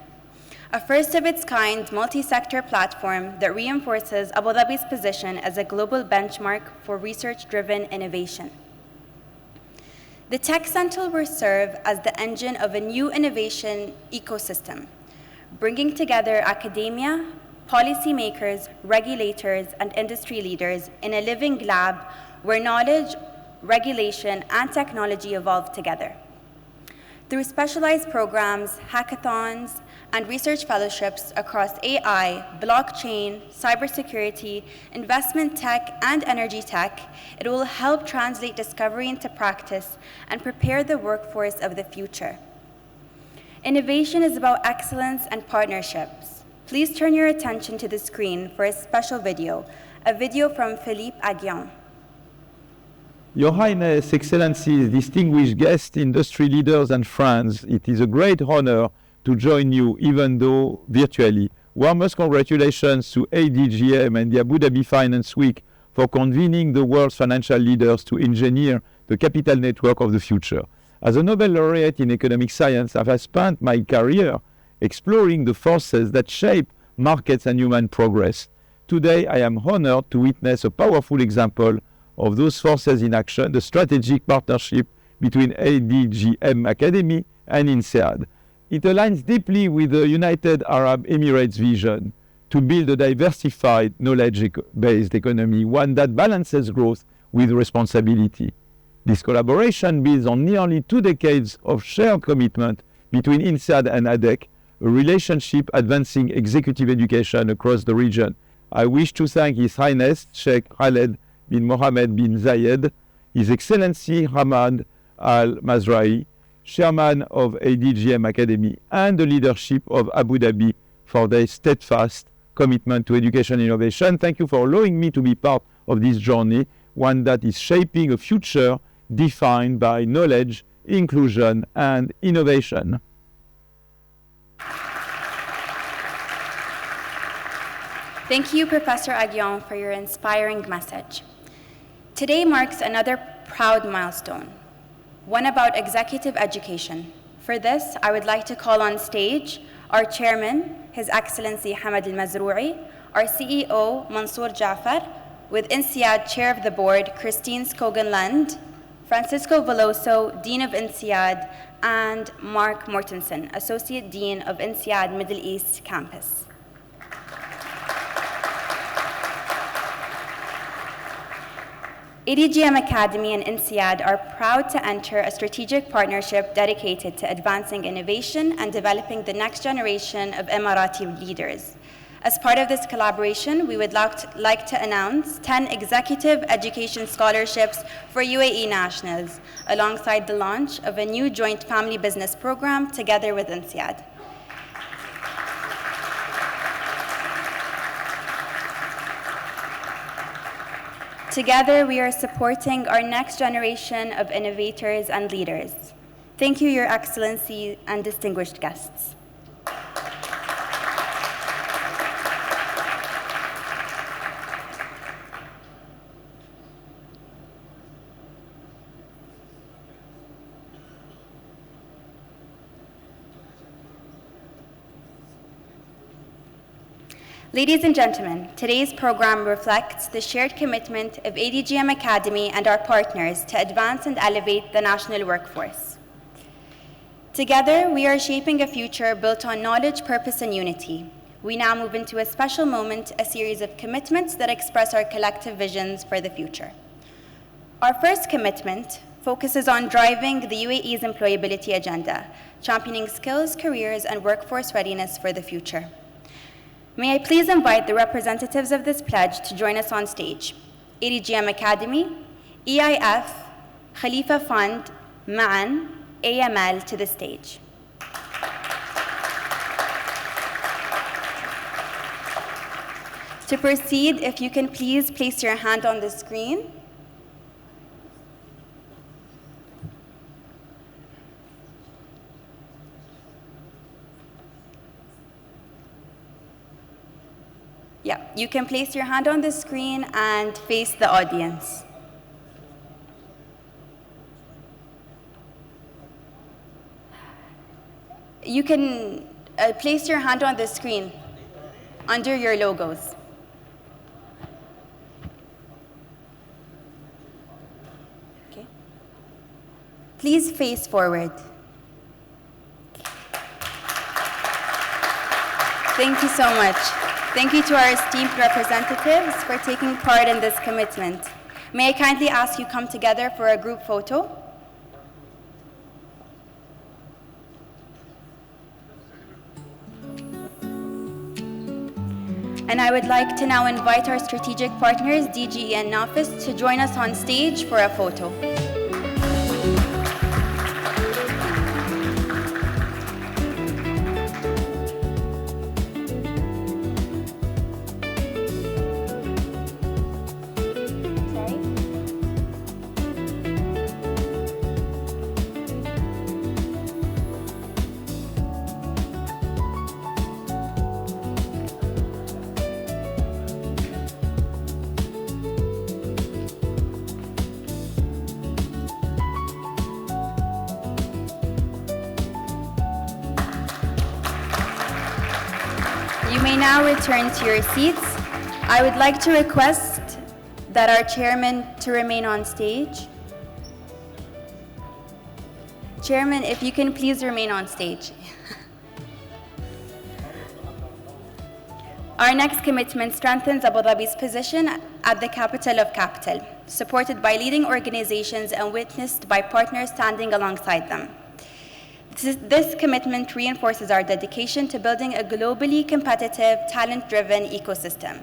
a first-of-its-kind multi-sector platform that reinforces Abu Dhabi's position as a global benchmark for research-driven innovation. The Tech Center will serve as the engine of a new innovation ecosystem, bringing together academia, policymakers, regulators, and industry leaders in a living lab where knowledge, regulation, and technology evolve together. Through specialized programs, hackathons, and research fellowships across AI, blockchain, cybersecurity, investment tech, and energy tech, it will help translate discovery into practice and prepare the workforce of the future. Innovation is about excellence and partnerships. Please turn your attention to the screen for a special video, a video from Philippe Aguillon. Your Highness, Excellencies, distinguished guests, industry leaders, and friends, it is a great honor to join you, even though virtually. Warmest congratulations to ADGM and the Abu Dhabi Finance Week for convening the world's financial leaders to engineer the capital network of the future. As a Nobel laureate in economic science, I have spent my career exploring the forces that shape markets and human progress. Today, I am honored to witness a powerful example of those forces in action, the strategic partnership between ADGM Academy and INSEAD. It aligns deeply with the United Arab Emirates vision to build a diversified, knowledge-based economy, one that balances growth with responsibility. This collaboration builds on nearly 2 decades of shared commitment between INSEAD and ADEC, a relationship advancing executive education across the region. I wish to thank His Highness Sheikh Khaled bin Mohammed bin Zayed, His Excellency Hamad Al Mazrahi, Chairman of ADGM Academy, and the leadership of Abu Dhabi for their steadfast commitment to education and innovation. Thank you for allowing me to be part of this journey, one that is shaping a future defined by knowledge, inclusion, and innovation. Thank you, Professor Aguillon, for your inspiring message. Today marks another proud milestone, one about executive education. For this, I would like to call on stage our chairman, His Excellency Hamad Al-Mazroui, our CEO, Mansour Jafar, with INSEAD Chair of the Board, Christine Skogan-Lund, Francisco Veloso, Dean of INSEAD, and Mark Mortensen, Associate Dean of INSEAD Middle East Campus. ADGM Academy and INSEAD are proud to enter a strategic partnership dedicated to advancing innovation and developing the next generation of Emirati leaders. As part of this collaboration, we would like to announce 10 executive education scholarships for UAE nationals, alongside the launch of a new joint family business program together with INSEAD. Together, we are supporting our next generation of innovators and leaders. Thank you, Your Excellency and distinguished guests. Ladies and gentlemen, today's program reflects the shared commitment of ADGM Academy and our partners to advance and elevate the national workforce. Together, we are shaping a future built on knowledge, purpose, and unity. We now move into a special moment, a series of commitments that express our collective visions for the future. Our first commitment focuses on driving the UAE's employability agenda, championing skills, careers, and workforce readiness for the future. May I please invite the representatives of this pledge to join us on stage. ADGM Academy, EIF, Khalifa Fund, MAN, AML to the stage. To proceed, if you can please place your hand on the screen. Yeah, you can place your hand on the screen and face the audience. You can place your hand on the screen under your logos. Okay. Please face forward. Thank you so much. Thank you to our esteemed representatives for taking part in this commitment. May I kindly ask you come together for a group photo? And I would like to now invite our strategic partners, DGE and NAFIS, to join us on stage for a photo. You may now return to your seats. I would like to request that our chairman to remain on stage. Chairman, if you can please remain on stage. Our next commitment strengthens Abu Dhabi's position at the capital of capital, supported by leading organizations and witnessed by partners standing alongside them. This commitment reinforces our dedication to building a globally competitive, talent-driven ecosystem.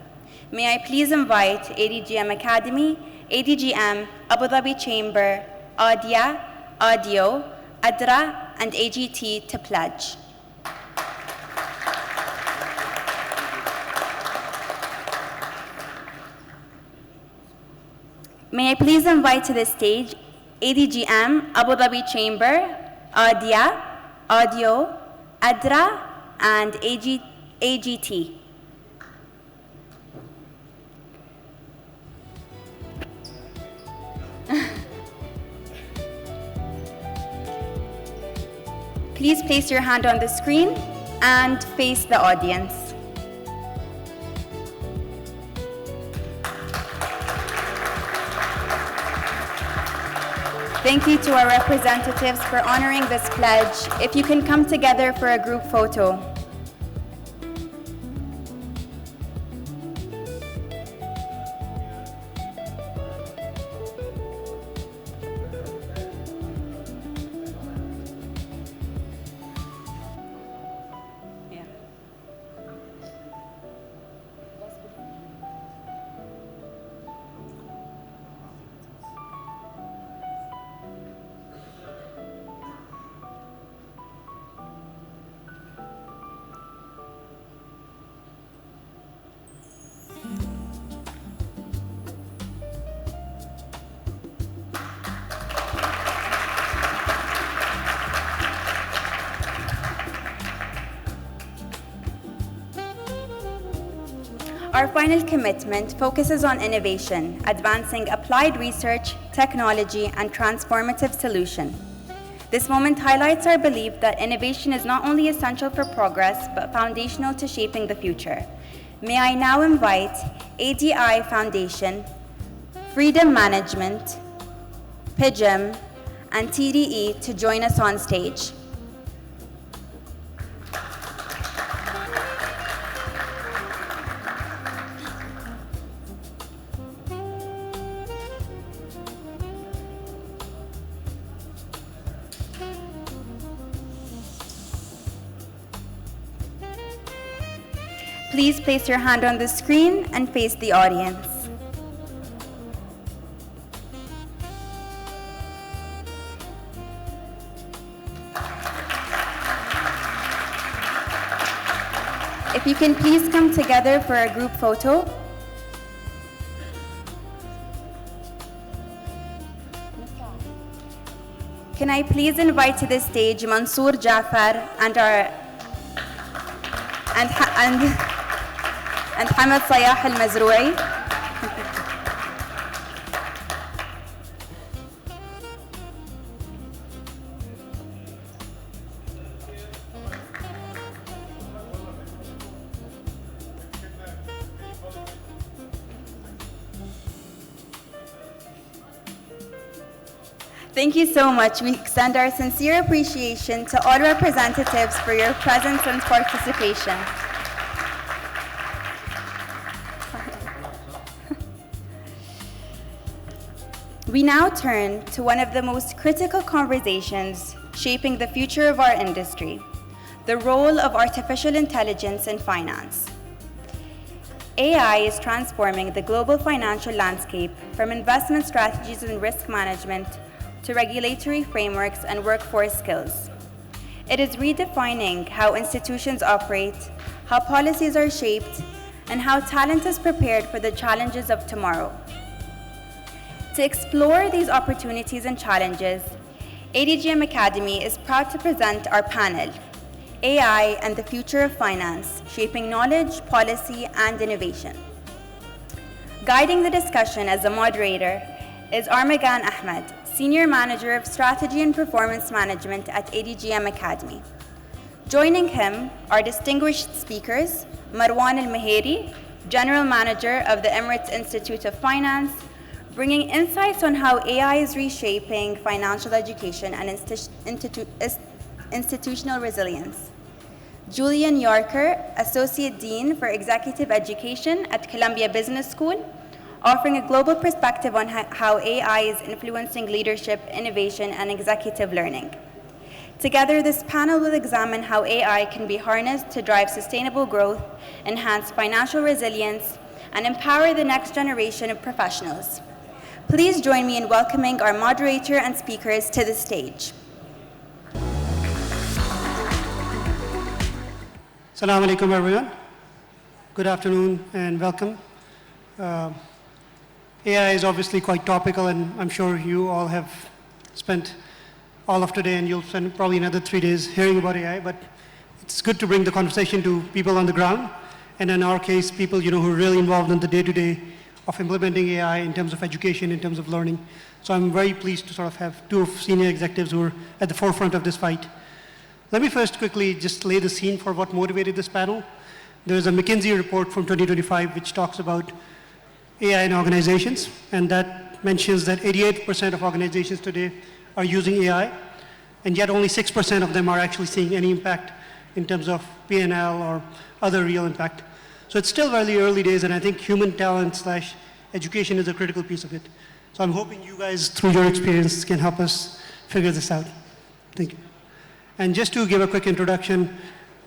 May I please invite ADGM Academy, ADGM, Abu Dhabi Chamber, ADIA, ADIO, ADRA, and AGT to pledge. May I please invite to the stage ADGM, Abu Dhabi Chamber, ADIA, ADIO, ADRA, and AGT. Please place your hand on the screen and face the audience. Thank you to our representatives for honoring this pledge. If you can come together for a group photo. Our final commitment focuses on innovation, advancing applied research, technology, and transformative solution. This moment highlights our belief that innovation is not only essential for progress, but foundational to shaping the future. may I now invite ADI Foundation, Freedom Management, PIGIM, and TDE to join us on stage. Please place your hand on the screen and face the audience. If you can please come together for a group photo. Can I please invite to the stage Mansoor Jafar and Hamad Sayah Al-Mazroui. Thank you so much. We extend our sincere appreciation to all representatives for your presence and participation. We now turn to one of the most critical conversations shaping the future of our industry, the role of artificial intelligence in finance. AI is transforming the global financial landscape from investment strategies and risk management to regulatory frameworks and workforce skills. It is redefining how institutions operate, how policies are shaped, and how talent is prepared for the challenges of tomorrow. To explore these opportunities and challenges, ADGM Academy is proud to present our panel, AI and the Future of Finance, Shaping Knowledge, Policy, and Innovation. Guiding the discussion as a moderator is Armagan Ahmed, Senior Manager of Strategy and Performance Management at ADGM Academy. Joining him are distinguished speakers, Marwan Al-Maheri, General Manager of the Emirates Institute of Finance, bringing insights on how AI is reshaping financial education and institutional resilience. Julian Yorker, Associate Dean for Executive Education at Columbia Business School, offering a global perspective on how AI is influencing leadership, innovation, and executive learning. Together, this panel will examine how AI can be harnessed to drive sustainable growth, enhance financial resilience, and empower the next generation of professionals. Please join me in welcoming our moderator and speakers to the stage. Assalamu alaikum, everyone. Good afternoon and welcome. AI is obviously quite topical, and I'm sure you all have spent all of today, and you'll spend probably another 3 days hearing about AI, but it's good to bring the conversation to people on the ground, and in our case, people who are really involved in the day-to-day of implementing AI in terms of education, in terms of learning. So I'm very pleased to sort of have two senior executives who are at the forefront of this fight. Let me first quickly just lay the scene for what motivated this panel. There's a McKinsey report from 2025 which talks about AI in organizations, and that mentions that 88% of organizations today are using AI, and yet only 6% of them are actually seeing any impact in terms of P&L or other real impact. So it's still very early days, and I think human talent / education is a critical piece of it. So I'm hoping you guys, through your experience, can help us figure this out. Thank you. And just to give a quick introduction,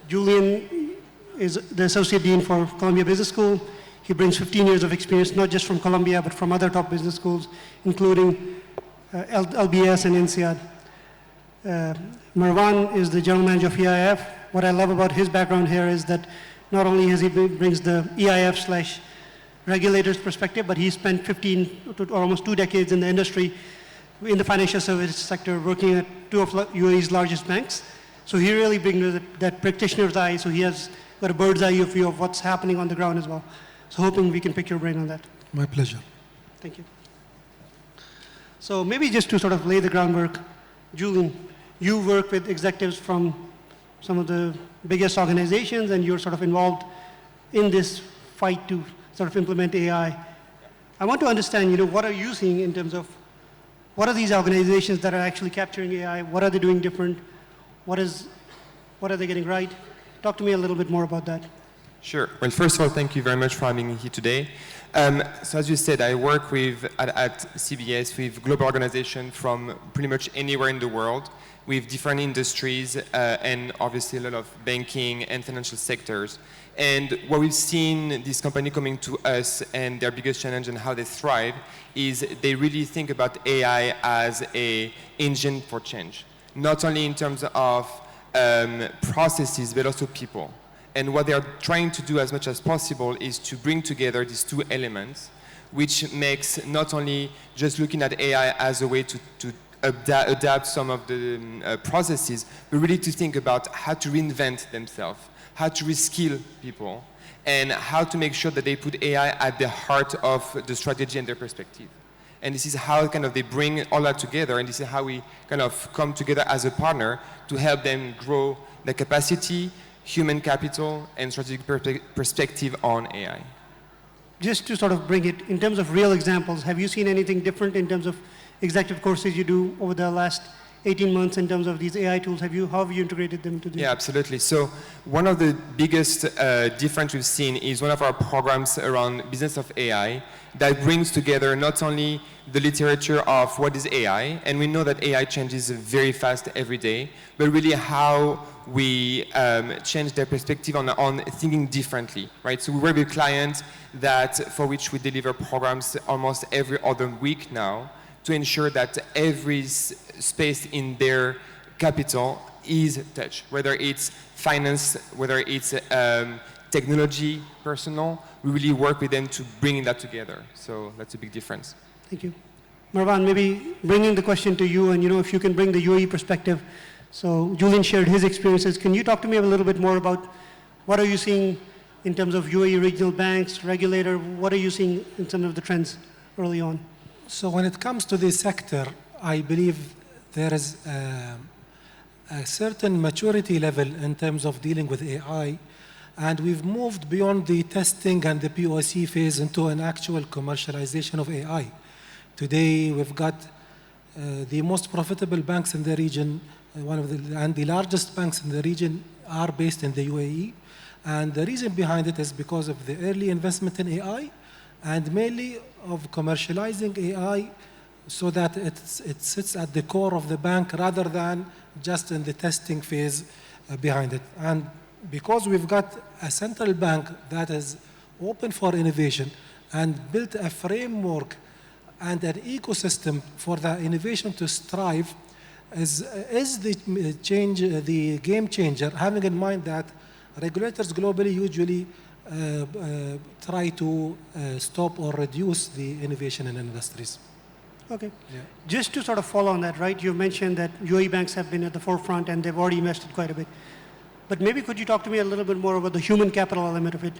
Julian is the Associate Dean for Columbia Business School. He brings 15 years of experience, not just from Columbia, but from other top business schools, including LBS and INSEAD. Marwan is the General Manager of EIF. What I love about his background here is that not only has he brings the EIF / regulators perspective, but he spent 15 to almost 2 decades in the industry, in the financial services sector, working at 2 of UAE's largest banks. So he really brings that practitioner's eye, so he has got a bird's eye view of what's happening on the ground as well. So hoping we can pick your brain on that. My pleasure. Thank you. So maybe just to sort of lay the groundwork, Julian, you work with executives from some of the biggest organizations, and you're sort of involved in this fight to sort of implement AI. I want to understand, you know, what are you seeing in terms of what are these organizations that are actually capturing AI? What are they doing different? What are they getting right? Talk to me a little bit more about that. Sure. Well, first of all, thank you very much for having me here today. So as you said, I work at CBS with global organizations from pretty much anywhere in the world, with different industries and obviously a lot of banking and financial sectors. And what we've seen this company coming to us and their biggest challenge and how they thrive is they really think about AI as an engine for change, not only in terms of processes, but also people. And what they are trying to do as much as possible is to bring together these two elements, which makes not only just looking at AI as a way to adapt some of the processes, but really to think about how to reinvent themselves, how to reskill people, and how to make sure that they put AI at the heart of the strategy and their perspective. And this is how kind of they bring all that together, and this is how we kind of come together as a partner to help them grow the capacity, human capital, and strategic perspective on AI. Just to sort of bring it, in terms of real examples, have you seen anything different in terms of executive courses you do over the last 18 months in terms of these AI tools? How have you integrated them to this? Yeah, absolutely. So one of the biggest difference we've seen is one of our programs around business of AI that brings together not only the literature of what is AI, and we know that AI changes very fast every day, but really how we change their perspective on thinking differently, right? So we work with clients for which we deliver programs almost every other week now to ensure that every space in their capital is touched, whether it's finance, whether it's technology, personal. We really work with them to bring that together. So that's a big difference. Thank you. Marwan, maybe bringing the question to you, and you know, if you can bring the UAE perspective. So Julian shared his experiences. Can you talk to me a little bit more about what are you seeing in terms of UAE regional banks, regulator? What are you seeing in terms of the trends early on? So when it comes to this sector, I believe there is a certain maturity level in terms of dealing with AI, and we've moved beyond the testing and the POC phase into an actual commercialization of AI. Today, we've got the most profitable banks in the region, and the largest banks in the region are based in the UAE. And the reason behind it is because of the early investment in AI, and mainly of commercializing AI so that it sits at the core of the bank rather than just in the testing phase behind it. And because we've got a central bank that is open for innovation and built a framework and an ecosystem for the innovation to strive, is the game changer, having in mind that regulators globally usually try to stop or reduce the innovation in industries. Okay. Yeah. Just to sort of follow on that, right? You mentioned that UAE banks have been at the forefront and they've already invested quite a bit. But maybe could you talk to me a little bit more about the human capital element of it?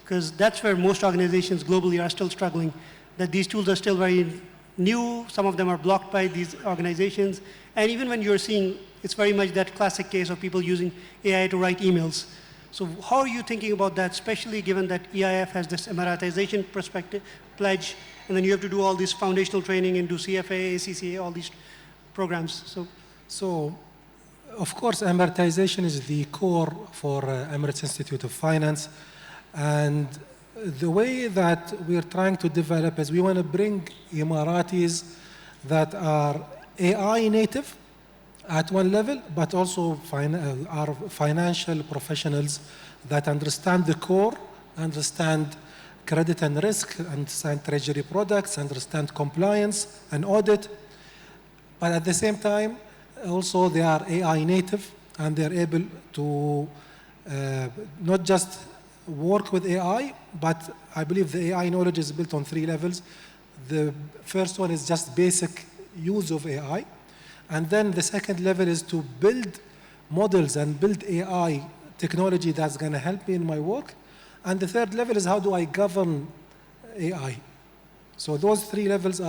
Because that's where most organizations globally are still struggling, that these tools are still very new. Some of them are blocked by these organizations. And even when you're seeing, it's very much that classic case of people using AI to write emails. So how are you thinking about that, especially given that EIF has this Emiratization perspective pledge, and then you have to do all this foundational training and do CFA, ACCA, all these programs. So of course, Emiratization is the core for Emirates Institute of Finance. And the way that we're trying to develop is we want to bring Emiratis that are AI native at one level, but also are financial professionals that understand the core, understand credit and risk, understand treasury products, understand compliance and audit. But at the same time, also they are AI native, and they're able to not just work with AI, but I believe the AI knowledge is built on 3 levels. The first one is just basic use of AI. And then the second level is to build models and build AI technology that's going to help me in my work. And the third level is how do I govern AI? So those 3 levels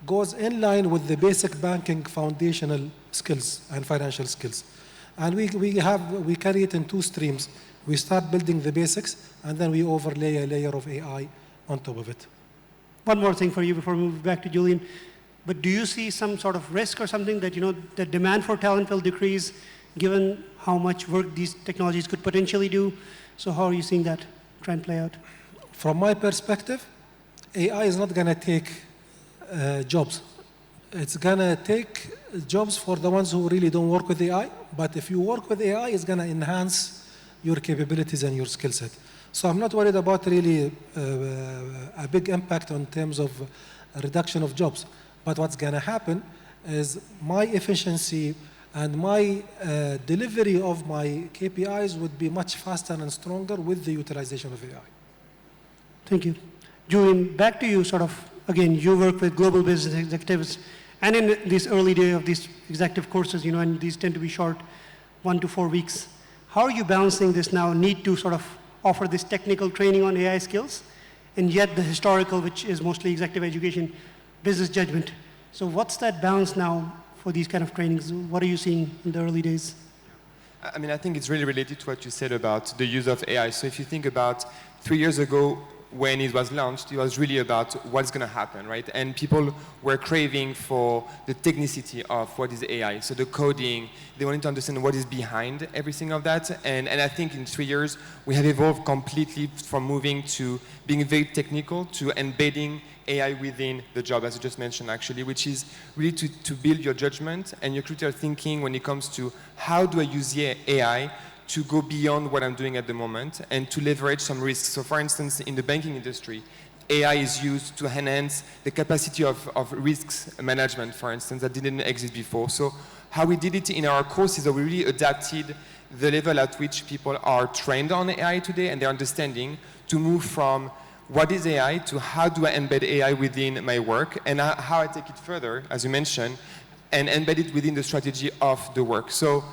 goes in line with the basic banking foundational skills and financial skills. And we carry it in two streams. We start building the basics, and then we overlay a layer of AI on top of it. One more thing for you before we move back to Julian. But do you see some sort of risk or something that, the demand for talent will decrease given how much work these technologies could potentially do? So how are you seeing that trend play out? From my perspective, AI is not going to take jobs. It's going to take jobs for the ones who really don't work with AI. But if you work with AI, it's going to enhance your capabilities and your skill set. So I'm not worried about really a big impact in terms of a reduction of jobs. But what's going to happen is my efficiency and my delivery of my KPIs would be much faster and stronger with the utilization of AI. Thank you. Julian, back to you, again, you work with global business executives, and in this early day of these executive courses, and these tend to be short, 1 to 4 weeks. How are you balancing this now, need to offer this technical training on AI skills, and yet the historical, which is mostly executive education, business judgment. So what's that balance now for these kind of trainings? What are you seeing in the early days? I think it's really related to what you said about the use of AI. So if you think about 3 years ago, when it was launched, it was really about what's going to happen, right? And people were craving for the technicity of what is AI. So the coding, they wanted to understand what is behind everything of that. And I think in 3 years, we have evolved completely from moving to being very technical to embedding AI within the job, as you just mentioned, actually, which is really to build your judgment and your critical thinking when it comes to how do I use AI to go beyond what I'm doing at the moment and to leverage some risks. So for instance, in the banking industry, AI is used to enhance the capacity of risks management, for instance, that didn't exist before. So how we did it in our course is that we really adapted the level at which people are trained on AI today and their understanding to move from what is AI to how do I embed AI within my work and how I take it further, as you mentioned, and embed it within the strategy of the work. So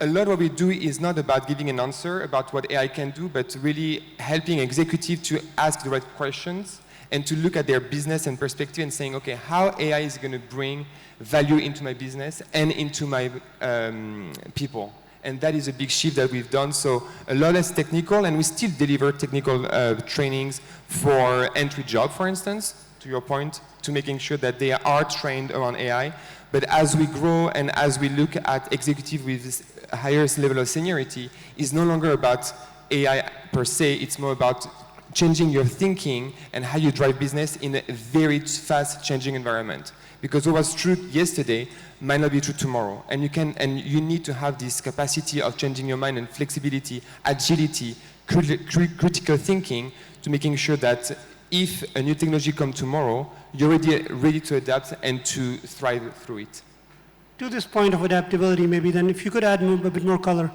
a lot of what we do is not about giving an answer about what AI can do, but really helping executives to ask the right questions and to look at their business and perspective and saying, okay, how AI is going to bring value into my business and into my people. And that is a big shift that we've done. So a lot less technical, and we still deliver technical trainings for entry job, for instance, to your point, to making sure that they are trained around AI. But as we grow and as we look at executive with this highest level of seniority, it's no longer about AI per se, it's more about changing your thinking and how you drive business in a very fast changing environment. Because what was true yesterday might not be true tomorrow. And you need to have this capacity of changing your mind and flexibility, agility, critical thinking to making sure that if a new technology comes tomorrow, you're ready to adapt and to thrive through it. To this point of adaptability, maybe then if you could add a bit more color.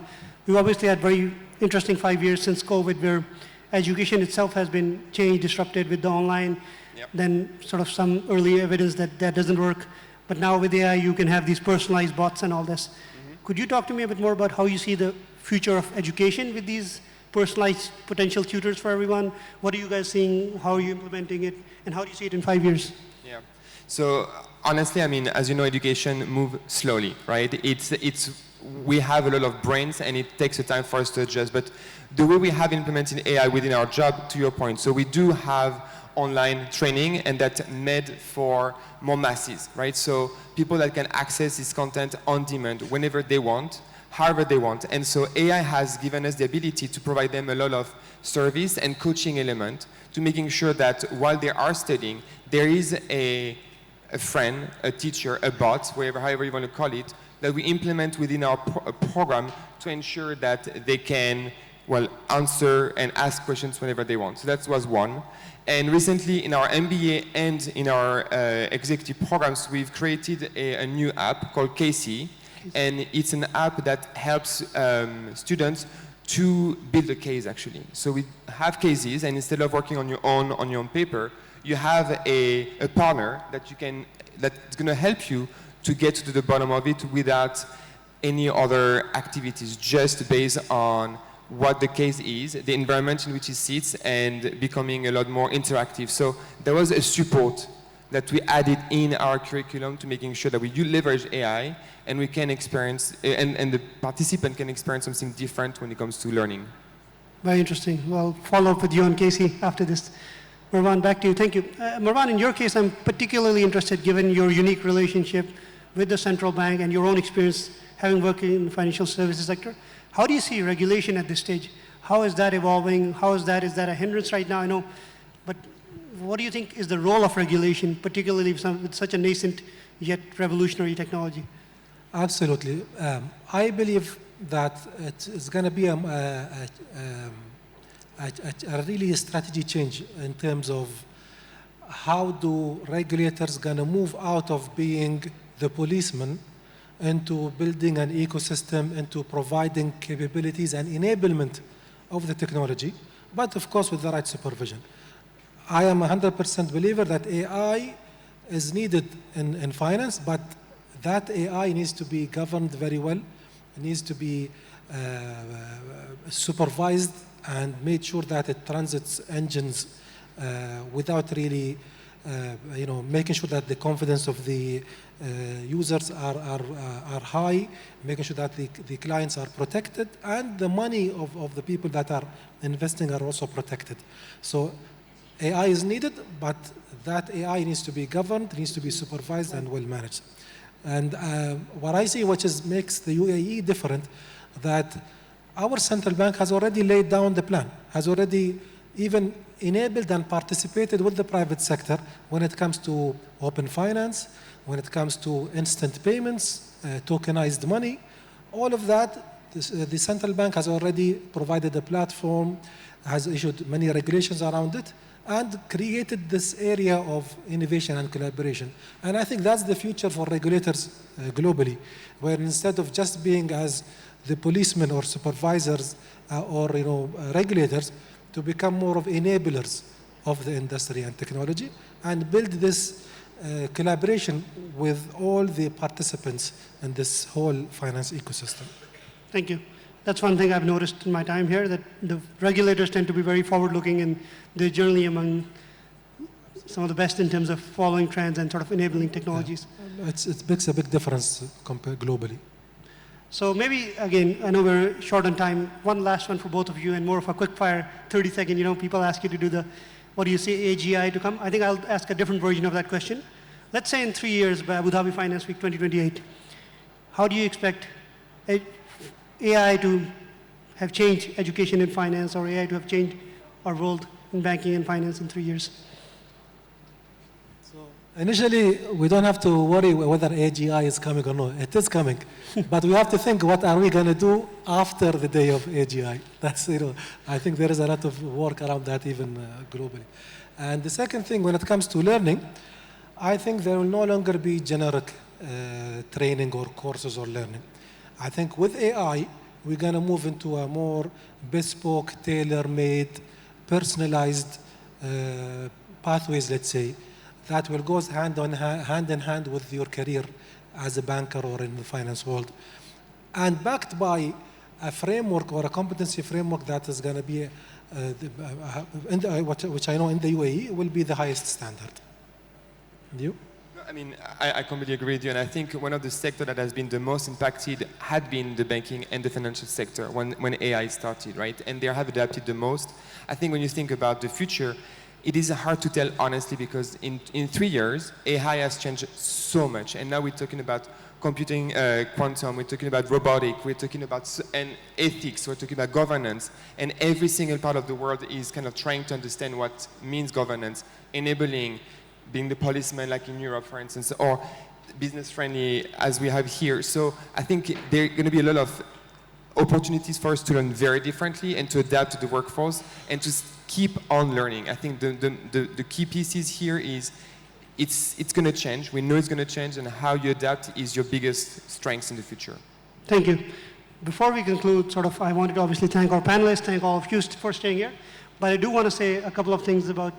We've obviously had very interesting 5 years since COVID where education itself has been changed, disrupted with the online, then some early evidence that that doesn't work. But now with AI, you can have these personalized bots and all this. Could you talk to me a bit more about how you see the future of education with these personalized potential tutors for everyone? What are you guys seeing? How are you implementing it? And how do you see it in 5 years? Yeah. So honestly, as you know, education moves slowly, right? We have a lot of brains and it takes a time for us to adjust. But the way we have implemented AI within our job, to your point, so we do have online training and that's made for more masses, right? So people that can access this content on demand whenever they want, however they want. And so AI has given us the ability to provide them a lot of service and coaching element to making sure that while they are studying, there is a friend, a teacher, a bot, however you want to call it, that we implement within our program to ensure that they can, answer and ask questions whenever they want. So that was one. And recently in our MBA and in our executive programs, we've created a new app called Casey. And it's an app that helps students to build a case, actually. So we have cases, and instead of working on your own paper, you have a partner that's going to help you to get to the bottom of it without any other activities, just based on what the case is, the environment in which it sits, and becoming a lot more interactive. So there was a support that we added in our curriculum to making sure that we do leverage AI and we can experience, and the participant can experience something different when it comes to learning. Very interesting. Well, follow up with you and Casey after this. Marwan, back to you. Thank you. Marwan, in your case, I'm particularly interested, given your unique relationship with the central bank and your own experience having worked in the financial services sector. How do you see regulation at this stage? How is that evolving? Is that a hindrance right now? I know, but what do you think is the role of regulation, particularly with such a nascent yet revolutionary technology? Absolutely. I believe that it's going to be a really strategy change in terms of how do regulators going to move out of being the policeman into building an ecosystem, into providing capabilities and enablement of the technology, but of course with the right supervision. I am a 100% believer that AI is needed in finance, but that AI needs to be governed very well. It needs to be supervised and made sure that it runs its engines without really, making sure that the confidence of the users are high, making sure that the clients are protected, and the money of the people that are investing are also protected. So AI is needed, but that AI needs to be governed, needs to be supervised and well managed. And what I see, which makes the UAE different, that our central bank has already laid down the plan, has already even enabled and participated with the private sector when it comes to open finance, when it comes to instant payments, tokenized money. All of that, the central bank has already provided a platform, has issued many regulations around it, and created this area of innovation and collaboration. And I think that's the future for regulators globally, where instead of just being as the policemen or supervisors or regulators, to become more of enablers of the industry and technology, and build this collaboration with all the participants in this whole finance ecosystem. Thank you. That's one thing I've noticed in my time here, that the regulators tend to be very forward-looking, and they're generally among some of the best in terms of following trends and sort of enabling technologies. Yeah. It makes a big difference compared globally. So maybe, again, I know we're short on time. One last one for both of you, and more of a quick fire, 30-second. People ask you to do the, what do you say, AGI to come? I think I'll ask a different version of that question. Let's say in 3 years, by Abu Dhabi Finance Week 2028, how do you expect AI to have changed education in finance, or AI to have changed our world in banking and finance in 3 years? Initially, we don't have to worry whether AGI is coming or not. It is coming. But we have to think, what are we going to do after the day of AGI? That's, I think there is a lot of work around that even globally. And the second thing, when it comes to learning, I think there will no longer be generic training or courses or learning. I think with AI, we're going to move into a more bespoke, tailor-made, personalized pathways, let's say, that will go hand in hand with your career as a banker or in the finance world, and backed by a framework or a competency framework that is going to be, which I know in the UAE will be the highest standard. You? I mean, I completely agree with you, and I think one of the sectors that has been the most impacted had been the banking and the financial sector when AI started, right? And they have adapted the most. I think when you think about the future, it is hard to tell honestly, because in 3 years, AI has changed so much, and now we're talking about computing quantum, we're talking about robotic, we're talking about ethics, we're talking about governance, and every single part of the world is kind of trying to understand what means governance, enabling, being the policeman like in Europe, for instance, or business-friendly as we have here. So I think there are going to be a lot of opportunities for us to learn very differently and to adapt to the workforce and to keep on learning. I think the key pieces here is it's going to change. We know it's going to change, and how you adapt is your biggest strength in the future. Thank you. Before we conclude, I wanted to obviously thank our panelists, thank all of you for staying here. But I do want to say a couple of things about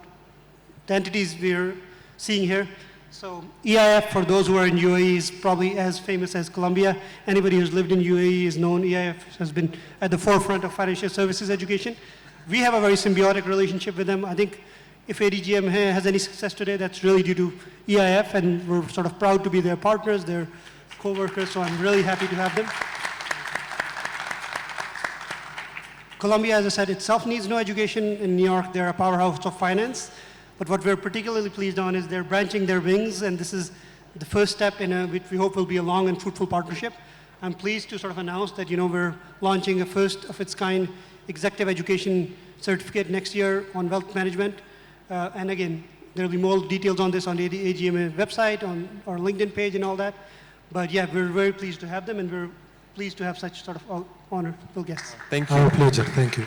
the entities we're seeing here. So EIF, for those who are in UAE, is probably as famous as Colombia. Anybody who's lived in UAE is known. EIF has been at the forefront of financial services education. We have a very symbiotic relationship with them. I think if ADGM has any success today, that's really due to EIF, and we're sort of proud to be their partners, their co-workers, so I'm really happy to have them. Columbia, as I said, itself needs no education. In New York, they're a powerhouse of finance. But what we're particularly pleased on is they're branching their wings, and this is the first step in which we hope will be a long and fruitful partnership. I'm pleased to sort of announce that, we're launching a first of its kind executive education certificate next year on wealth management. And again, there'll be more details on this on the AGM website, on our LinkedIn page and all that. But yeah, we're very pleased to have them, and we're pleased to have such sort of honorable guests. Thank you. Our pleasure. Thank you.